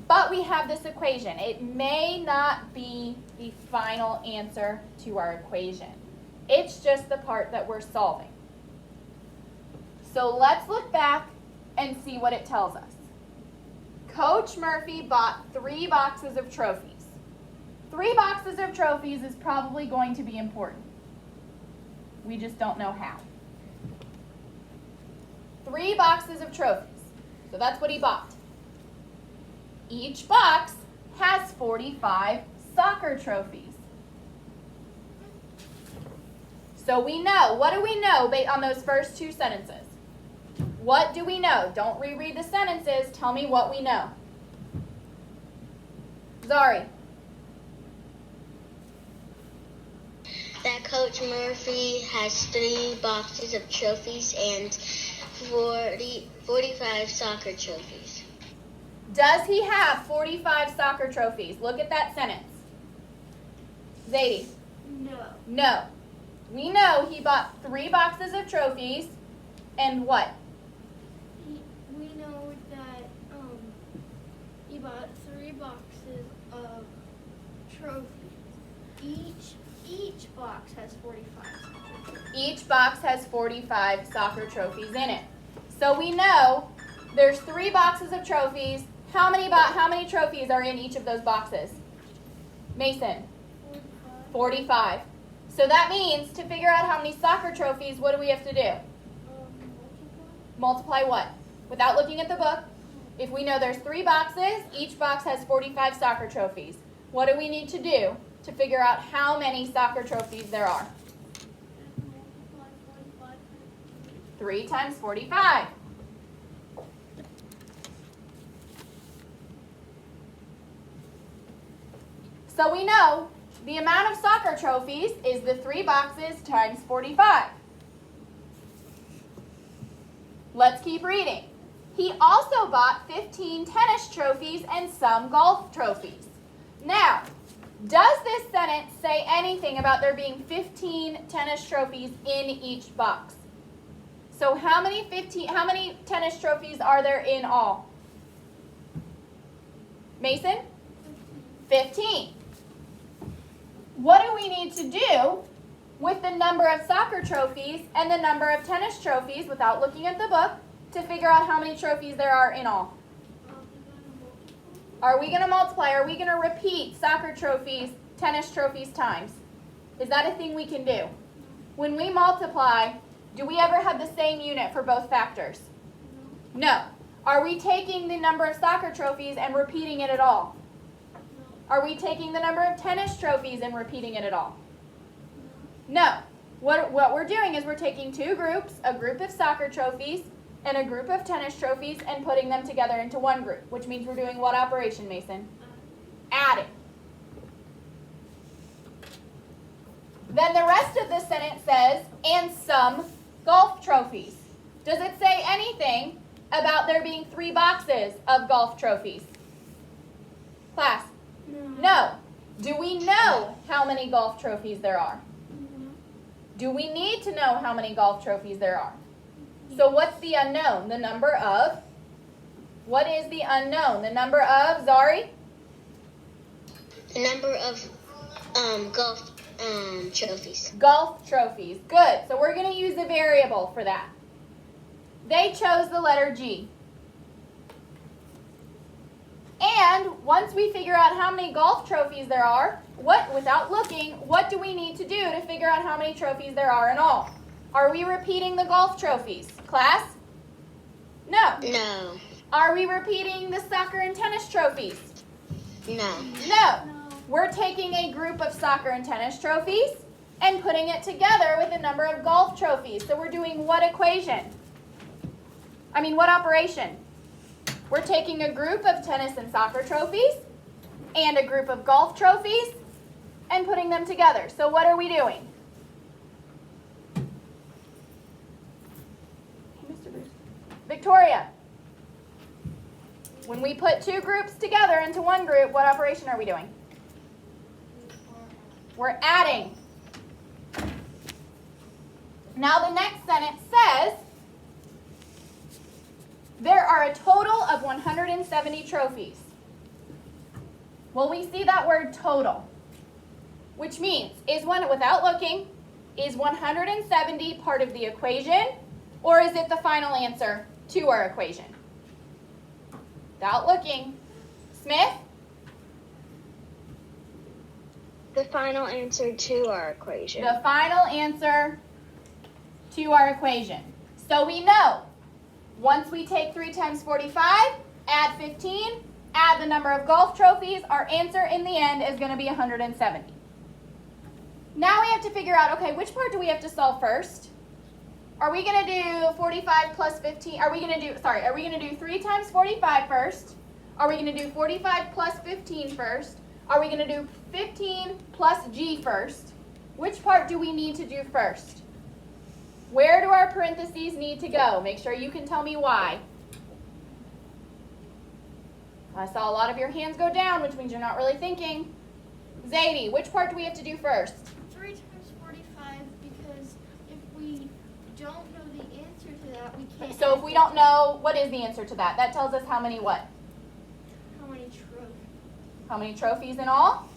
But we have this equation. It may not be the final answer to our equation. It's just the part that we're solving. So let's look back and see what it tells us. Coach Murphy bought 3 boxes of trophies. 3 boxes of trophies is probably going to be important. We just don't know how. 3 boxes of trophies. So that's what he bought. Each box has 45 soccer trophies. So we know, what do we know on those first 2 sentences? What do we know? Don't reread the sentences. Tell me what we know. Zari. That Coach Murphy has 3 boxes of trophies and 45 soccer trophies. Does he have 45 soccer trophies? Look at that sentence. Zadie. No. No. We know he bought 3 boxes of trophies and what? We know that he bought 3 boxes of trophies. Each box has 45. Each box has 45 soccer trophies in it. So we know there's 3 boxes of trophies. How many trophies are in each of those boxes? Mason? 45. So that means to figure out how many soccer trophies, what do we have to do? Multiply what? Without looking at the book. If we know there's 3 boxes, each box has 45 soccer trophies. What do we need to do to figure out how many soccer trophies there are? 3 times 45. So we know the amount of soccer trophies is the 3 boxes times 45. Let's keep reading. He also bought 15 tennis trophies and some golf trophies. Now, does this sentence say anything about there being 15 tennis trophies in each box? So how many tennis trophies are there in all? Mason? 15. What do we need to do with the number of soccer trophies and the number of tennis trophies without looking at the book to figure out how many trophies there are in all? Are we going to multiply? Are we going to repeat soccer trophies, tennis trophies times? Is that a thing we can do? When we multiply, do we ever have the same unit for both factors? No. Are we taking the number of soccer trophies and repeating it at all? Are we taking the number of tennis trophies and repeating it at all? No. What we're doing is we're taking two groups, a group of soccer trophies and a group of tennis trophies, and putting them together into one group, which means we're doing what operation, Mason? Adding. Then the rest of the sentence says, and some golf trophies. Does it say anything about there being 3 boxes of golf trophies? Class? No. Do we know how many golf trophies there are? Do we need to know how many golf trophies there are? So what's the unknown? The number of? What is the unknown? The number of, Zari? The number of golf trophies. Golf trophies. Good. So we're going to use a variable for that. They chose the letter G. And once we figure out how many golf trophies there are, without looking, what do we need to do to figure out how many trophies there are in all? Are we repeating the golf trophies? Class? No. No. Are we repeating the soccer and tennis trophies? No. No. We're taking a group of soccer and tennis trophies and putting it together with a number of golf trophies. So we're doing what equation? What operation? We're taking a group of tennis and soccer trophies and a group of golf trophies and putting them together. So what are we doing? Victoria. When we put two groups together into one group, what operation are we doing? We're adding. Now the next sentence says, there are a total of 170 trophies. Well, we see that word total, which means, without looking, is 170 part of the equation, or is it the final answer to our equation? Without looking. Smith? The final answer to our equation. The final answer to our equation. So we know, once we take 3 times 45, add 15, add the number of golf trophies, our answer in the end is going to be 170. Now we have to figure out, okay, which part do we have to solve first? Are we going to do 45 plus 15? Are we going to do 3 times 45 first? Are we going to do 45 plus 15 first? Are we going to do 15 plus G first? Which part do we need to do first? Where do our parentheses need to go? Make sure you can tell me why. I saw a lot of your hands go down, which means you're not really thinking. Zadie, which part do we have to do first? 3 times 45, because if we don't know the answer to that, we can't. So if we don't know, what is the answer to that? That tells us how many what? How many trophies? How many trophies in all?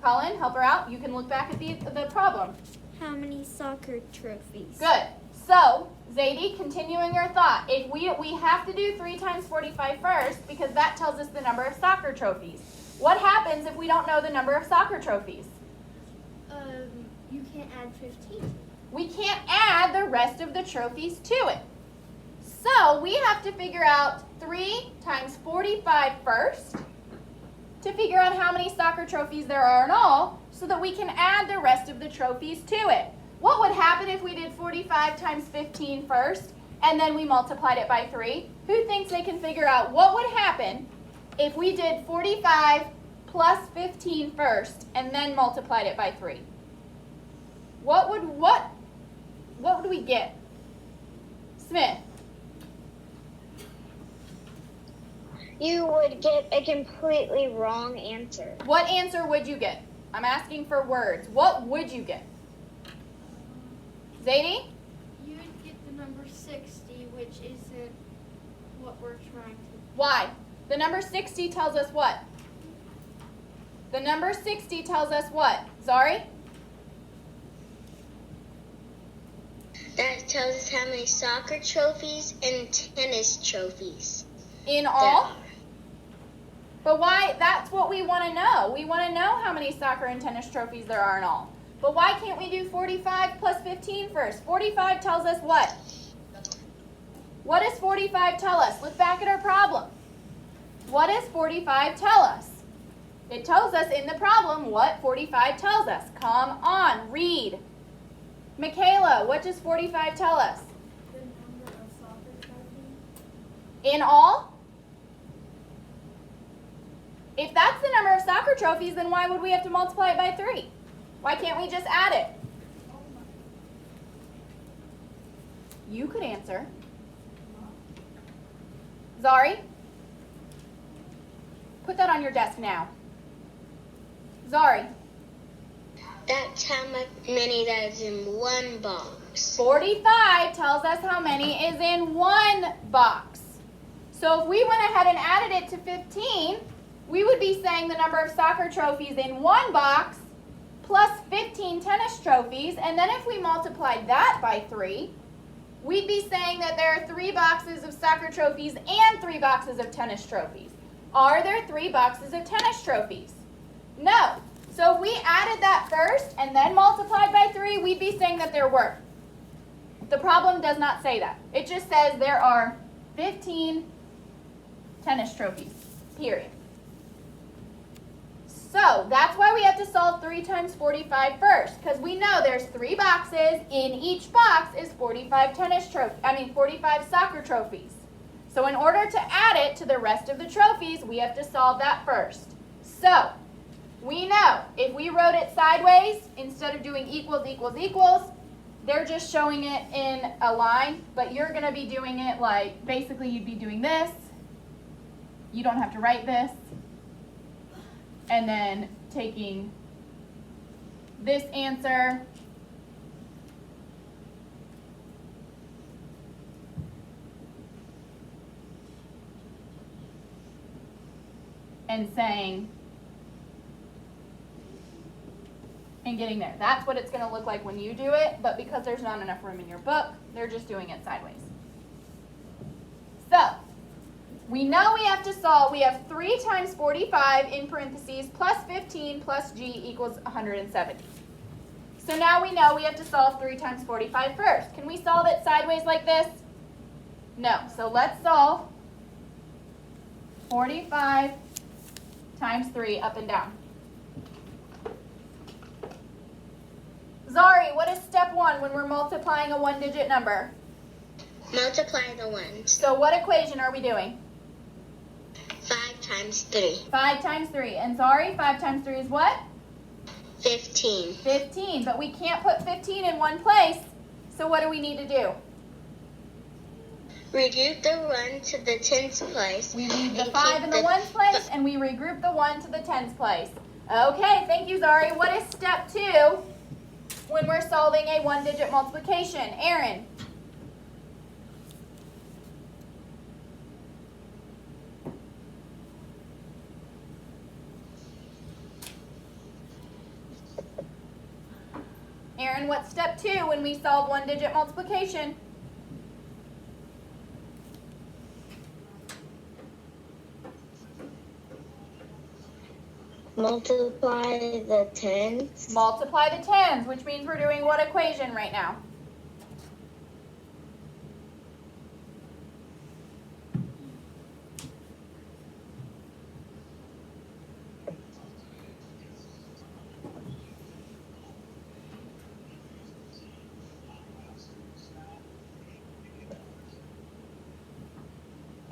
Colin, help her out. You can look back at the problem. How many soccer trophies? Good. So, Zadie, continuing your thought. If we have to do 3 times 45 first, because that tells us the number of soccer trophies. What happens if we don't know the number of soccer trophies? You can't add 15. We can't add the rest of the trophies to it. So, we have to figure out 3 times 45 first to figure out how many soccer trophies there are in all, so that we can add the rest of the trophies to it. What would happen if we did 45 times 15 first, and then we multiplied it by 3? Who thinks they can figure out what would happen if we did 45 plus 15 first, and then multiplied it by 3? What would we we get? Smith. You would get a completely wrong answer. What answer would you get? I'm asking for words. What would you get? Zadie? You would get the number 60, which isn't what we're trying to. Why? The number 60 tells us what? The number 60 tells us what? Zari? That tells us how many soccer trophies and tennis trophies In there all? are. But why? That's what we want to know. We want to know how many soccer and tennis trophies there are in all. But why can't we do 45 plus 15 first? 45 tells us what? What does 45 tell us? Look back at our problem. What does 45 tell us? It tells us in the problem what 45 tells us. Come on, read. Michaela, what does 45 tell us? The number of soccer trophies. In all? If that's the number of soccer trophies, then why would we have to multiply it by 3? Why can't we just add it? You could answer. Zari? Put that on your desk now. Zari? That's how many that is in one box. 45 tells us how many is in one box. So if we went ahead and added it to 15, we would be saying the number of soccer trophies in one box plus 15 tennis trophies. And then if we multiplied that by 3, we'd be saying that there are 3 boxes of soccer trophies and 3 boxes of tennis trophies. Are there 3 boxes of tennis trophies? No. So if we added that first and then multiplied by 3, we'd be saying that there were. The problem does not say that. It just says there are 15 tennis trophies, period. So that's why we have to solve 3 times 45 first, because we know there's 3 boxes. In each box is 45 45 soccer trophies. So in order to add it to the rest of the trophies, we have to solve that first. So we know if we wrote it sideways, instead of doing equals, equals, equals, they're just showing it in a line, but you're going to be doing it like, basically you'd be doing this. You don't have to write this. And then taking this answer and saying, and getting there. That's what it's going to look like when you do it, but because there's not enough room in your book, they're just doing it sideways. So, we know we have to solve, we have 3 times 45 in parentheses plus 15 plus g equals 170. So now we know we have to solve 3 times 45 first. Can we solve it sideways like this? No. So let's solve 45 times 3 up and down. Zari, what is step 1 when we're multiplying a 1-digit number? Multiply the ones. So what equation are we doing? 5 times 3. 5 times 3. And Zari, 5 times 3 is what? 15. 15. But we can't put 15 in one place. So what do we need to do? Regroup the 1 to the tens place. We leave the and 5 keep in the ones place, and we regroup the 1 to the tens place. Okay, thank you, Zari. What is step 2 when we're solving a 1-digit multiplication? Aaron. Aaron, what's step 2 when we solve 1-digit multiplication? Multiply the tens. Multiply the tens, which means we're doing what equation right now?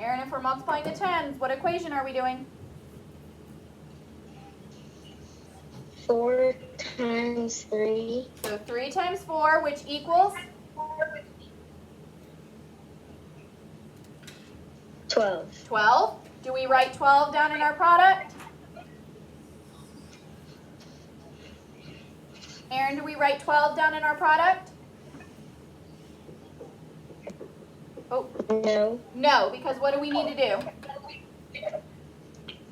Aaron, if we're multiplying the tens, what equation are we doing? 4 times 3. So 3 times 4, which equals? 12. 12. Do we write 12 down in our product? Aaron, do we write 12 down in our product? Oh. No. No, because what do we need to do?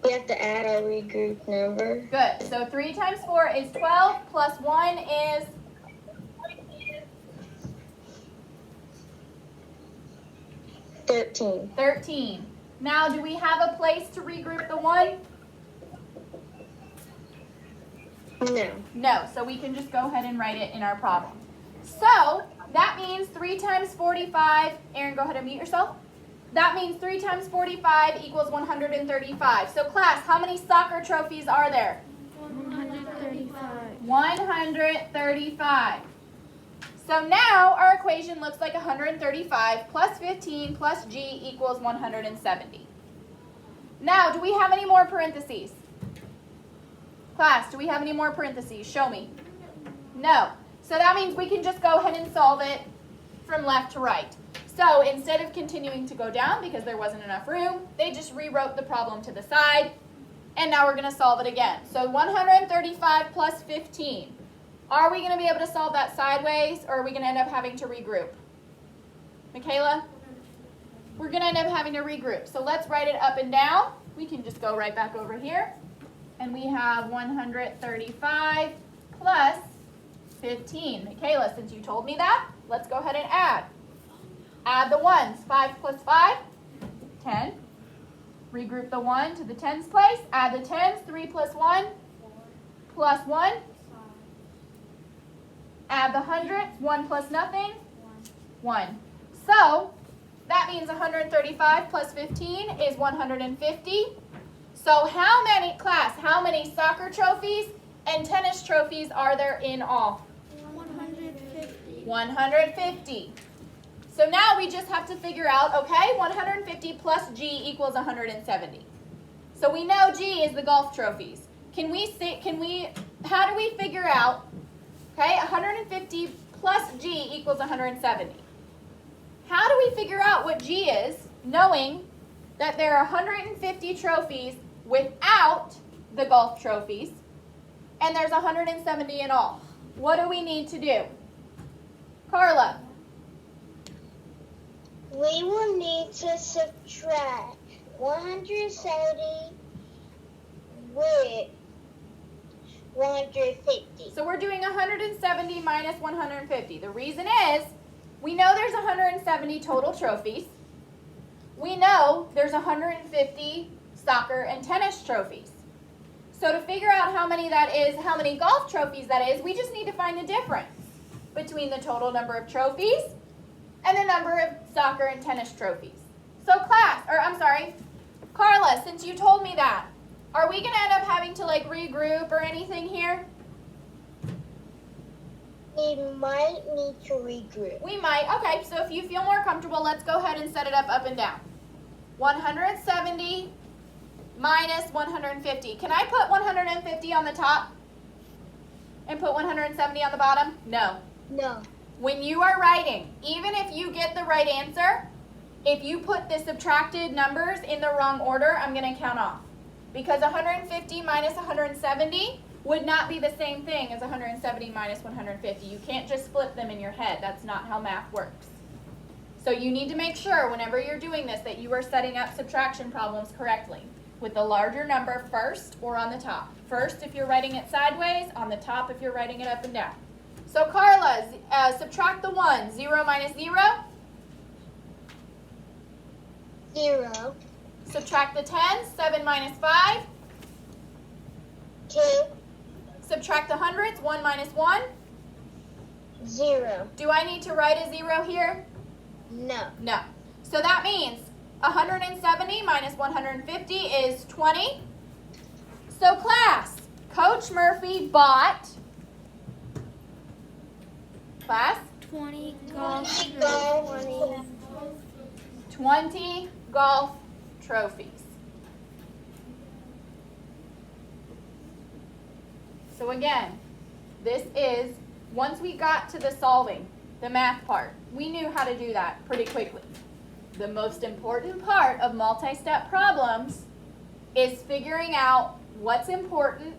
We have to add our regroup number. Good. So 3 times 4 is 12, plus 1 is 13. 13. Now, do we have a place to regroup the 1? No. No, so we can just go ahead and write it in our problem. So, that means 3 times 45, Aaron, go ahead and mute yourself. That means 3 times 45 equals 135. So class, how many soccer trophies are there? 135. 135. So now our equation looks like 135 plus 15 plus G equals 170. Now, do we have any more parentheses? Class, do we have any more parentheses? Show me. No. So that means we can just go ahead and solve it from left to right. So instead of continuing to go down because there wasn't enough room, they just rewrote the problem to the side. And now we're going to solve it again. So 135 plus 15. Are we going to be able to solve that sideways, or are we going to end up having to regroup? Michaela? We're going to end up having to regroup. So let's write it up and down. We can just go right back over here. And we have 135 plus 15. Michaela, since you told me that, let's go ahead and add. Add the ones. 5 plus 5, 10. Regroup the 1 to the tens place. Add the tens. 3 plus 1, plus 1. Add the hundreds. 1 plus nothing, 1. So that means 135 plus 15 is 150. So how many soccer trophies and tennis trophies are there in all? 150. 150. So now we just have to figure out, okay, 150 plus G equals 170. So we know G is the golf trophies. How do we figure out, okay, 150 plus G equals 170? How do we figure out what G is, knowing that there are 150 trophies without the golf trophies, and there's 170 in all? What do we need to do? Carla? We will need to subtract 170 with 150. So we're doing 170 minus 150. The reason is, we know there's 170 total trophies. We know there's 150 soccer and tennis trophies. So to figure out how many that is, how many golf trophies that is, we just need to find the difference between the total number of trophies and the number of soccer and tennis trophies. So Carla, since you told me that, are we going to end up having to regroup or anything here? We might need to regroup. We might. Okay, so if you feel more comfortable, let's go ahead and set it up and down. 170 minus 150. Can I put 150 on the top and put 170 on the bottom? No. No. When you are writing, even if you get the right answer, if you put the subtracted numbers in the wrong order, I'm going to count off. Because 150 minus 170 would not be the same thing as 170 minus 150. You can't just flip them in your head. That's not how math works. So you need to make sure whenever you're doing this that you are setting up subtraction problems correctly, with the larger number first or on the top. First if you're writing it sideways, on the top if you're writing it up and down. So Carla, subtract the 1. 0 minus 0? 0. Subtract the 10. 7 minus 5? 2. Subtract the hundreds. 1 minus 1? 0. Do I need to write a 0 here? No. No. So that means 170 minus 150 is 20. So class, Coach Murphy bought, class, 20 golf 20 golf trophies. So again, this is, once we got to the solving, the math part, we knew how to do that pretty quickly. the most important part of multi-step problems is figuring out what's important,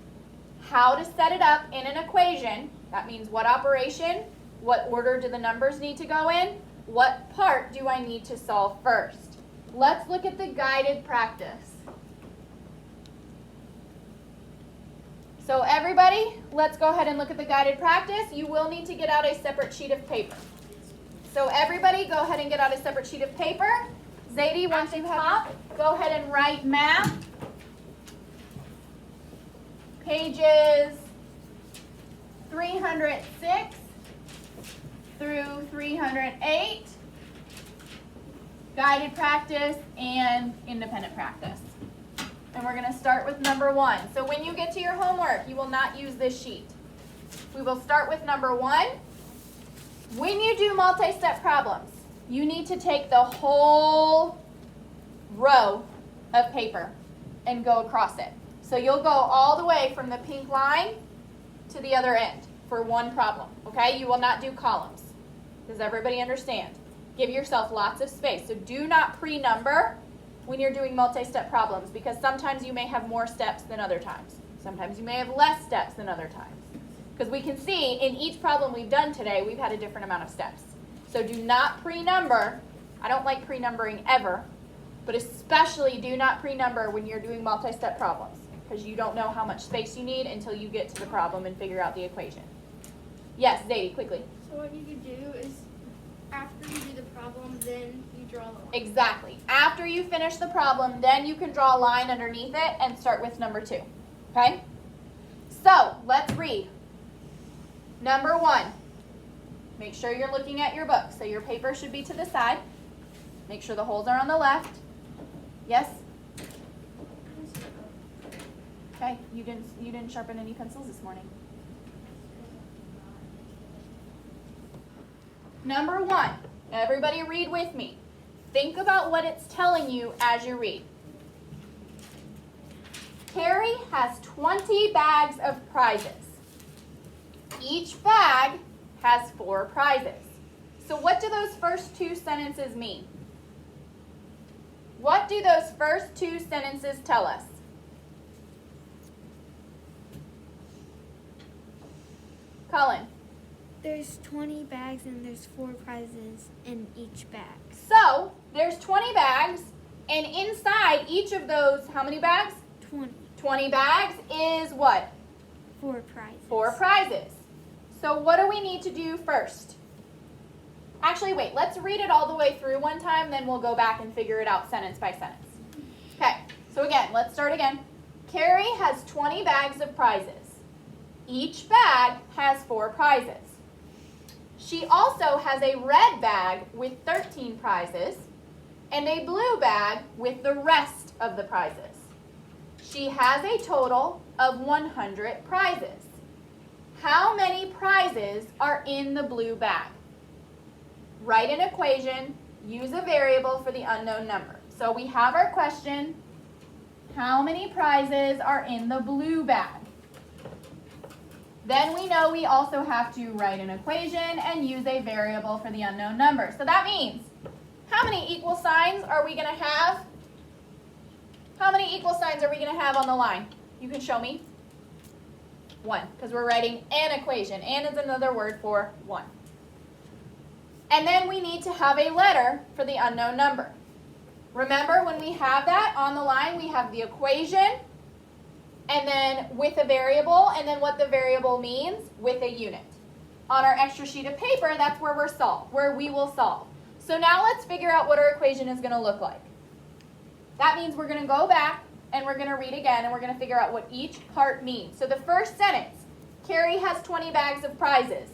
how to set it up in an equation. That means what operation, what order do the numbers need to go in, what part do I need to solve first. Let's look at the guided practice. So everybody, let's go ahead and look at the guided practice. You will need to get out a separate sheet of paper. So everybody, go ahead and get out a separate sheet of paper. Zadie, once you have, go ahead and write math. Pages 306 through 308. Guided practice and independent practice. And we're going to start with number 1. So when you get to your homework, you will not use this sheet. We will start with number 1. When you do multi-step problems, you need to take the whole row of paper and go across it. So you'll go all the way from the pink line to the other end for one problem, okay? You will not do columns. Does everybody understand? Give yourself lots of space. So do not pre-number when you're doing multi-step problems, because sometimes you may have more steps than other times. Sometimes you may have less steps than other times. Because we can see in each problem we've done today, we've had a different amount of steps. So do not pre-number. I don't like pre-numbering ever, but especially do not pre-number when you're doing multi-step problems, because you don't know how much space you need until you get to the problem and figure out the equation. Yes, Zadie, quickly. So what you could do is, after you do the problem, then you draw the line. Exactly. After you finish the problem, then you can draw a line underneath it and start with number 2. Okay? So, let's read. Number 1. Make sure you're looking at your book. So your paper should be to the side. Make sure the holes are on the left. Yes? Okay, you didn't sharpen any pencils this morning. Number 1. Everybody read with me. Think about what it's telling you as you read. Carrie has 20 bags of prizes. Each bag has 4 prizes. So what do those first 2 sentences mean? What do those first 2 sentences tell us? Colin. There's 20 bags and there's 4 prizes in each bag. So, there's 20 bags, and inside each of those, how many bags? 20. 20 bags is what? 4 prizes. 4 prizes. So what do we need to do first? Actually, wait, let's read it all the way through one time, then we'll go back and figure it out sentence by sentence. Okay, so again, let's start again. Carrie has 20 bags of prizes. Each bag has 4 prizes. She also has a red bag with 13 prizes and a blue bag with the rest of the prizes. She has a total of 100 prizes. How many prizes are in the blue bag? Write an equation, use a variable for the unknown number. So we have our question, how many prizes are in the blue bag? Then we know we also have to write an equation and use a variable for the unknown number. So that means, how many equal signs are we going to have? How many equal signs are we going to have on the line? You can show me. 1, because we're writing an equation. And is another word for 1. And then we need to have a letter for the unknown number. Remember, when we have that on the line, we have the equation, and then with a variable, and then what the variable means with a unit. On our extra sheet of paper, that's where we will solve. So now let's figure out what our equation is going to look like. That means we're going to go back and we're going to read again and we're going to figure out what each part means. So the first sentence, Carrie has 20 bags of prizes.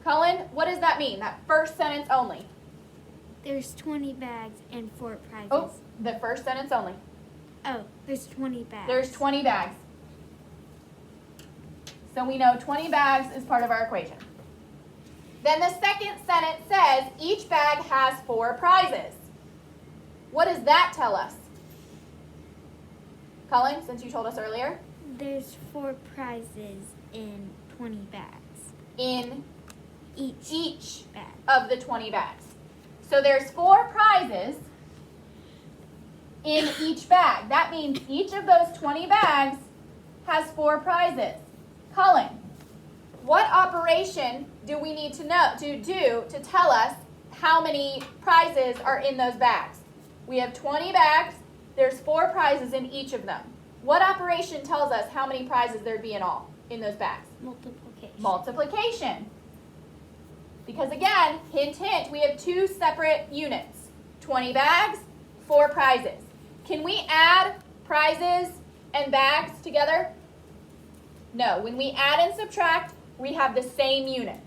Cullen, what does that mean? That first sentence only. There's 20 bags and 4 prizes. Oh, the first sentence only. Oh, there's 20 bags. There's 20 bags. So we know 20 bags is part of our equation. Then the second sentence says each bag has 4 prizes. What does that tell us? Colin, since you told us earlier? There's 4 prizes in 20 bags. In Each each bag. of the 20 bags. So there's 4 prizes in each bag. That means each of those 20 bags has 4 prizes. Cullen, what operation do we need to do to tell us how many prizes are in those bags? We have 20 bags. There's 4 prizes in each of them. What operation tells us how many prizes there'd be in all in those bags? Multiplication. Multiplication. Because again, hint, hint, we have 2 separate units. 20 bags, 4 prizes. Can we add prizes and bags together? No. When we add and subtract, we have the same unit.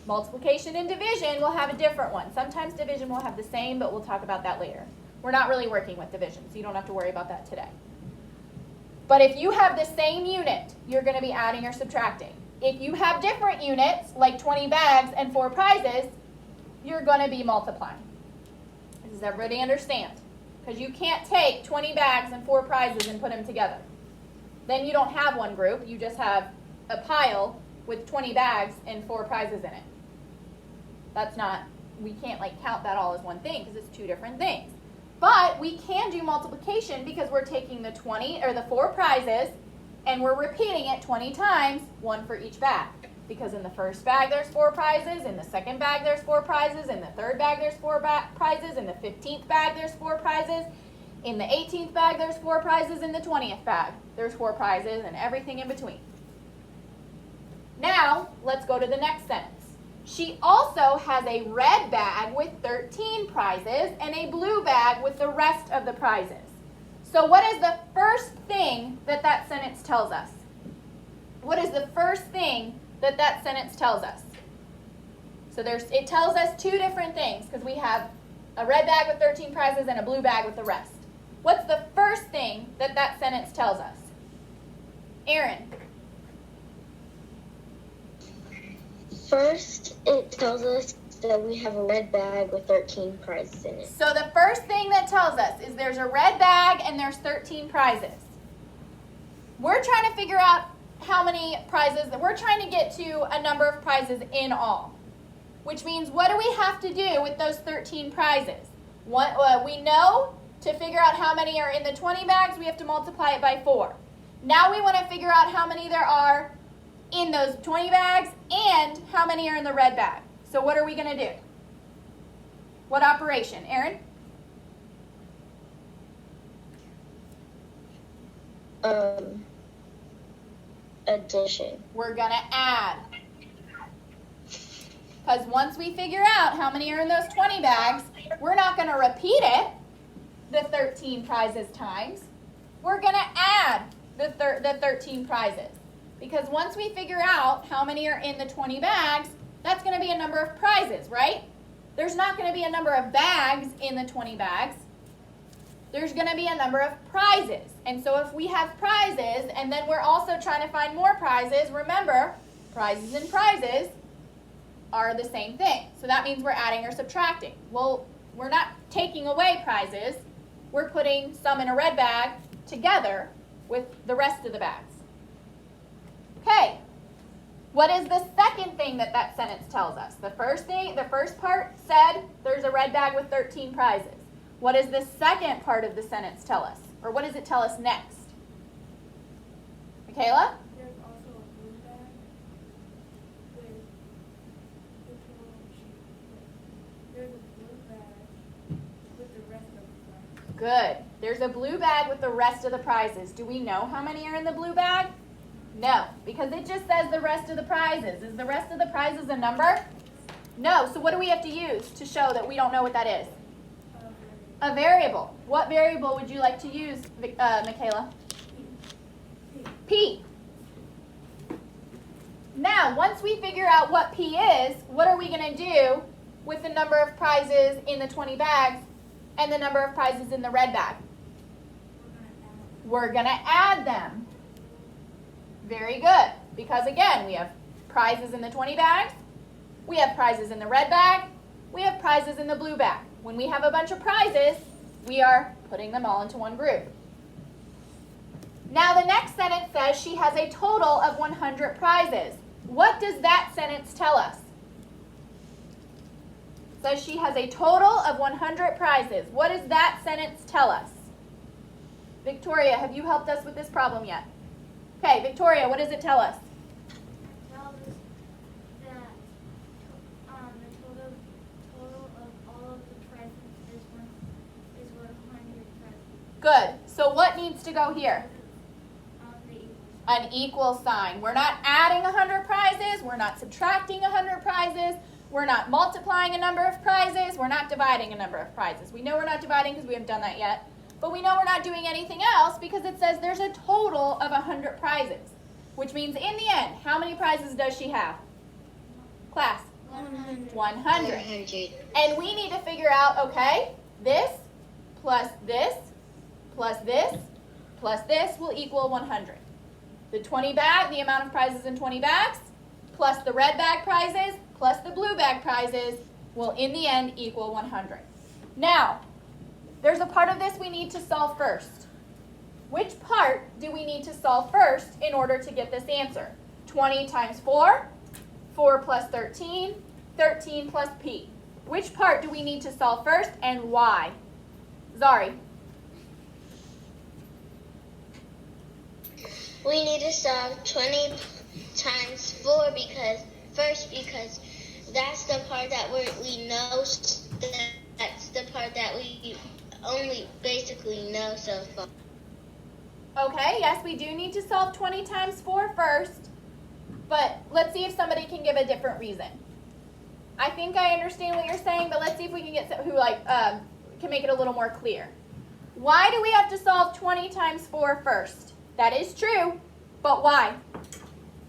Multiplication and division will have a different one. Sometimes division will have the same, but we'll talk about that later. We're not really working with division, so you don't have to worry about that today. But if you have the same unit, you're going to be adding or subtracting. If you have different units, like 20 bags and 4 prizes, you're going to be multiplying. Does everybody understand? Because you can't take 20 bags and 4 prizes and put them together. Then you don't have one group. You just have a pile with 20 bags and 4 prizes in it. That's not, we can't count that all as one thing because it's 2 different things. But we can do multiplication because we're taking the 4 prizes and we're repeating it 20 times, 1 for each bag. Because in the first bag there's 4 prizes, in the second bag there's 4 prizes, in the third bag there's 4 prizes, in the 15th bag there's 4 prizes, in the 18th bag there's 4 prizes, in the 20th bag there's 4 prizes, and everything in between. Now, let's go to the next sentence. She also has a red bag with 13 prizes and a blue bag with the rest of the prizes. So what is the first thing that that sentence tells us? What is the first thing that that sentence tells us? So it tells us 2 different things because we have a red bag with 13 prizes and a blue bag with the rest. What's the first thing that that sentence tells us? Aaron. First, it tells us that we have a red bag with 13 prizes in it. So the first thing that tells us is there's a red bag and there's 13 prizes. We're trying to figure out how many prizes, we're trying to get to a number of prizes in all. Which means what do we have to do with those 13 prizes? We know to figure out how many are in the 20 bags, we have to multiply it by 4. Now we want to figure out how many there are in those 20 bags and how many are in the red bag. So what are we going to do? What operation? Aaron? Addition. We're going to add. Because once we figure out how many are in those 20 bags, we're not going to repeat it the 13 prizes times. We're going to add the 13 prizes. Because once we figure out how many are in the 20 bags, that's going to be a number of prizes, right? There's not going to be a number of bags in the 20 bags. There's going to be a number of prizes. And so if we have prizes, and then we're also trying to find more prizes, remember, prizes and prizes are the same thing. So that means we're adding or subtracting. Well, we're not taking away prizes. We're putting some in a red bag together with the rest of the bags. Okay, what is the second thing that that sentence tells us? The first part said there's a red bag with 13 prizes. What does the second part of the sentence tell us? Or what does it tell us next? Michaela? There's also a blue bag there's a blue bag with the rest of the prizes. Good. There's a blue bag with the rest of the prizes. Do we know how many are in the blue bag? No, because it just says the rest of the prizes. Is the rest of the prizes a number? No. So what do we have to use to show that we don't know what that is? A variable. What variable would you like to use, Michaela? P. Now, once we figure out what P is, what are we going to do with the number of prizes in the 20 bags and the number of prizes in the red bag? We're going to add them. Very good. Because again, we have prizes in the 20 bags, we have prizes in the red bag, we have prizes in the blue bag. When we have a bunch of prizes, we are putting them all into one group. Now the next sentence says she has a total of 100 prizes. What does that sentence tell us? says she has a total of 100 prizes. What does that sentence tell us? Victoria, have you helped us with this problem yet? Okay, Victoria, what does it tell us? Tells us that the total of all of the presents is 100 presents. Good. So what needs to go here? The equal. An equal sign. We're not adding 100 prizes. We're not subtracting 100 prizes. We're not multiplying a number of prizes. We're not dividing a number of prizes. We know we're not dividing because we haven't done that yet. But we know we're not doing anything else because it says there's a total of 100 prizes. Which means in the end, how many prizes does she have? Class? 100. 100. And we need to figure out, okay, this plus this plus this plus this will equal 100. The 20 bag, the amount of prizes in 20 bags, plus the red bag prizes, plus the blue bag prizes will in the end equal 100. Now, there's a part of this we need to solve first. Which part do we need to solve first in order to get this answer? 20 times 4, 4 plus 13, 13 plus p. Which part do we need to solve first and why? Zari. We need to solve 20 times 4 because that's the part that we know. That's the part that we only basically know so far. Okay, yes, we do need to solve 20 times 4 first, but let's see if somebody can give a different reason. I think I understand what you're saying, but let's see if we can get who can make it a little more clear. Why do we have to solve 20 times 4 first? That is true, but why?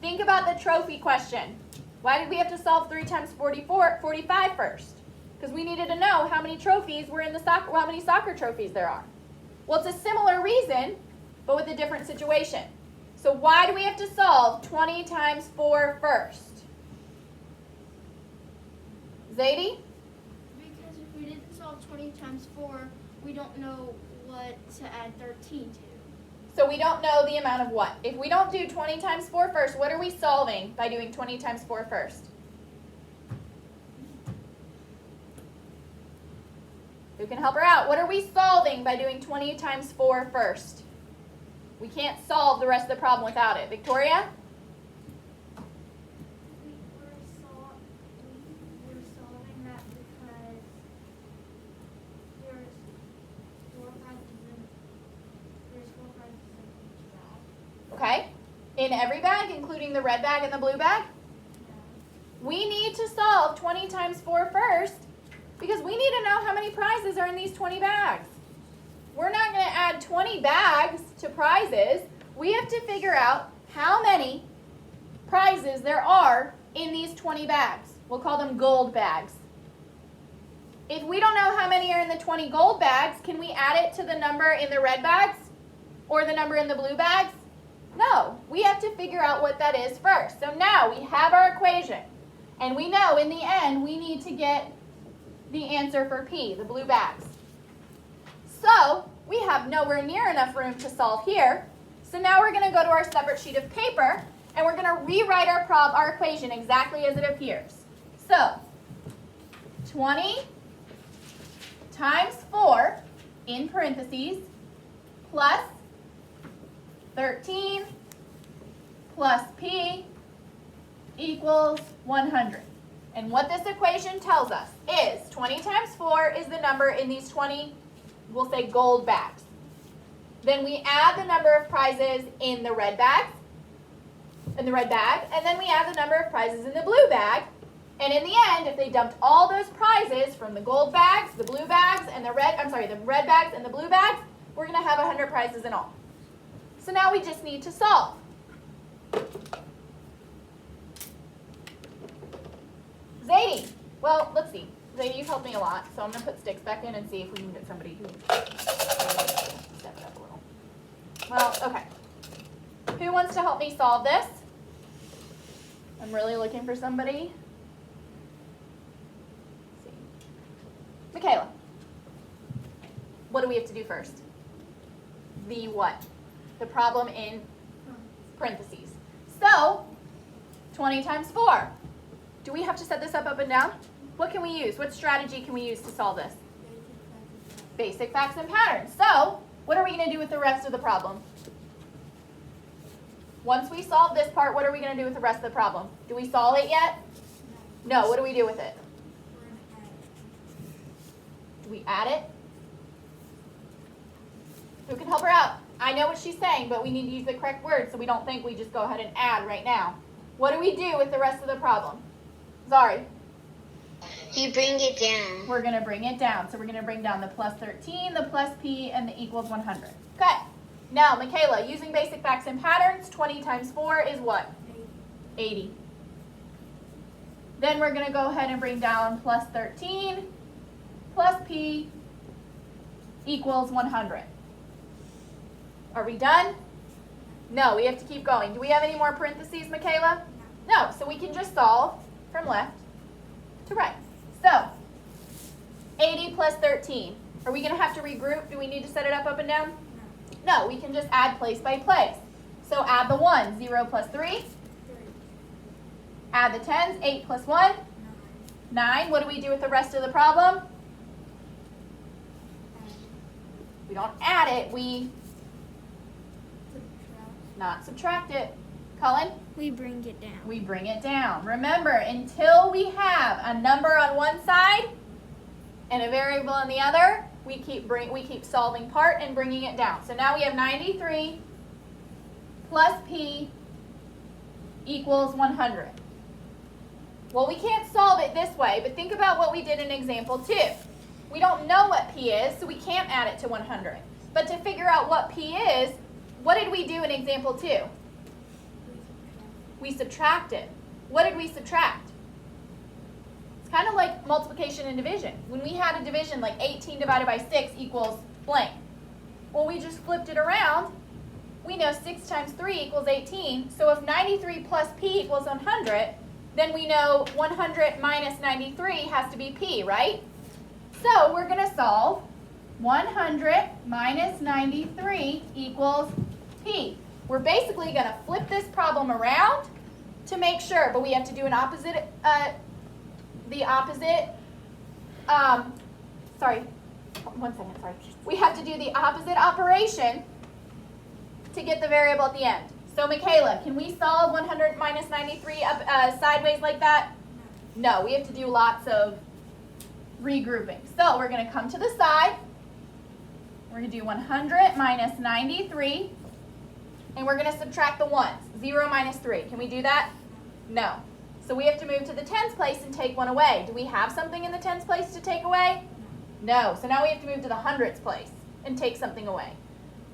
Think about the trophy question. Why did we have to solve 3 times 45 first? Because we needed to know how many trophies were in the soccer, how many soccer trophies there are. Well, it's a similar reason, but with a different situation. So why do we have to solve 20 times 4 first? Zadie? Because if we didn't solve 20 times 4, we don't know what to add 13 to. So we don't know the amount of what? If we don't do 20 times 4 first, what are we solving by doing 20 times 4 first? Who can help her out? What are we solving by doing 20 times 4 first? We can't solve the rest of the problem without it. Victoria? We're solving that because there's 4 prizes in each bag. Okay. In every bag, including the red bag and the blue bag? We need to solve 20 times 4 first because we need to know how many prizes are in these 20 bags. We're not going to add 20 bags to prizes. We have to figure out how many prizes there are in these 20 bags. We'll call them gold bags. If we don't know how many are in the 20 gold bags, can we add it to the number in the red bags or the number in the blue bags? No, we have to figure out what that is first. So now we have our equation, and we know in the end we need to get the answer for P, the blue bags. So we have nowhere near enough room to solve here. So now we're going to go to our separate sheet of paper, and we're going to rewrite our equation exactly as it appears. So 20 times 4 in parentheses plus 13 plus P equals 100. And what this equation tells us is 20 times 4 is the number in these 20, we'll say gold bags. Then we add the number of prizes in the red bag, and then we add the number of prizes in the blue bag. And in the end, if they dumped all those prizes from the gold bags, the blue bags, and the red bags and the blue bags, we're going to have 100 prizes in all. So now we just need to solve. Zadie. Well, let's see. Zadie, you've helped me a lot, so I'm going to put sticks back in and see if we can get somebody who step it up a little. Well, okay. Who wants to help me solve this? I'm really looking for somebody. Let's see. Michaela. What do we have to do first? The what? The problem in parentheses. So, 20 times 4. Do we have to set this up and down? What can we use? What strategy can we use to solve this? Basic facts and patterns. So, what are we going to do with the rest of the problem? Once we solve this part, what are we going to do with the rest of the problem? Do we solve it yet? No. What do we do with it? Do we add it? Who can help her out? I know what she's saying, but we need to use the correct word so we don't think we just go ahead and add right now. What do we do with the rest of the problem? Zari. You bring it down. We're going to bring it down. So we're going to bring down the plus 13, the plus p, and the equals 100. Okay. Now, Michaela, using basic facts and patterns, 20 times 4 is what? 80. Then we're going to go ahead and bring down plus 13, plus p, equals 100. Are we done? No, we have to keep going. Do we have any more parentheses, Michaela? No, so we can just solve from left to right. So, 80 plus 13. Are we going to have to regroup? Do we need to set it up and down? No, we can just add place by place. So add the 1, 0 plus 3. Add the 10s, 8 plus 1. 9. What do we do with the rest of the problem? We don't add it, we not subtract it. Cullen? We bring it down. We bring it down. Remember, until we have a number on one side and a variable on the other, we keep solving part and bringing it down. So now we have 93 plus p equals 100. Well, we can't solve it this way, but think about what we did in example 2. We don't know what p is, so we can't add it to 100. But to figure out what p is, what did we do in example 2? We subtracted. What did we subtract? It's kind of like multiplication and division. When we had a division like 18 divided by 6 equals blank. Well, we just flipped it around. We know 6 times 3 equals 18. So if 93 plus p equals 100, then we know 100 minus 93 has to be p, right? So we're going to solve 100 minus 93 equals p. We're basically going to flip this problem around to make sure, but we have to do an opposite, we have to do the opposite operation to get the variable at the end. So Michaela, can we solve 100 minus 93 up, sideways like that? No, we have to do lots of regrouping. So we're going to come to the side. We're going to do 100 minus 93. And we're going to subtract the ones. 0 minus 3. Can we do that? No. So we have to move to the tens place and take one away. Do we have something in the tens place to take away? No. So now we have to move to the hundreds place and take something away.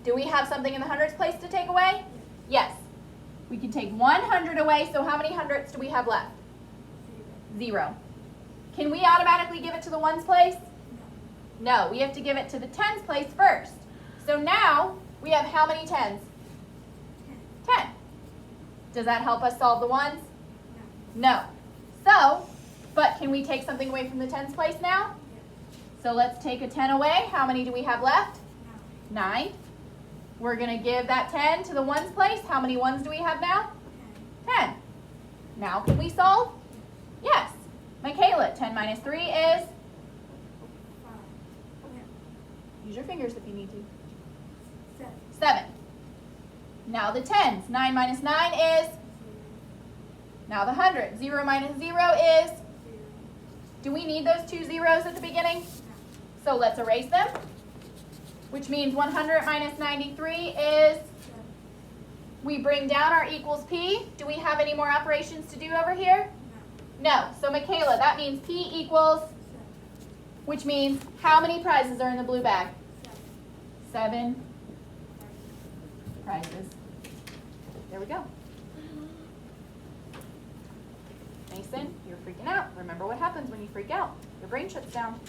Do we have something in the hundreds place to take away? Yes. We can take 100 away. So how many hundreds do we have left? 0. Can we automatically give it to the ones place? No. We have to give it to the tens place first. So now we have how many tens? 10. Does that help us solve the ones? No. So, but can we take something away from the tens place now? So let's take a 10 away. How many do we have left? 9. We're going to give that 10 to the ones place. How many ones do we have now? 10. Now can we solve? Yes. Michaela, 10 minus 3 is? Use your fingers if you need to. 7. Now the tens. 9 minus 9 is? Now the 100. 0 minus 0 is? Do we need those 2 zeros at the beginning? So let's erase them. Which means 100 minus 93 is? We bring down our equals p. Do we have any more operations to do over here? No. So Michaela, that means p equals? Which means how many prizes are in the blue bag? 7 prizes. There we go. Mason, you're freaking out. Remember what happens when you freak out. Your brain shuts down.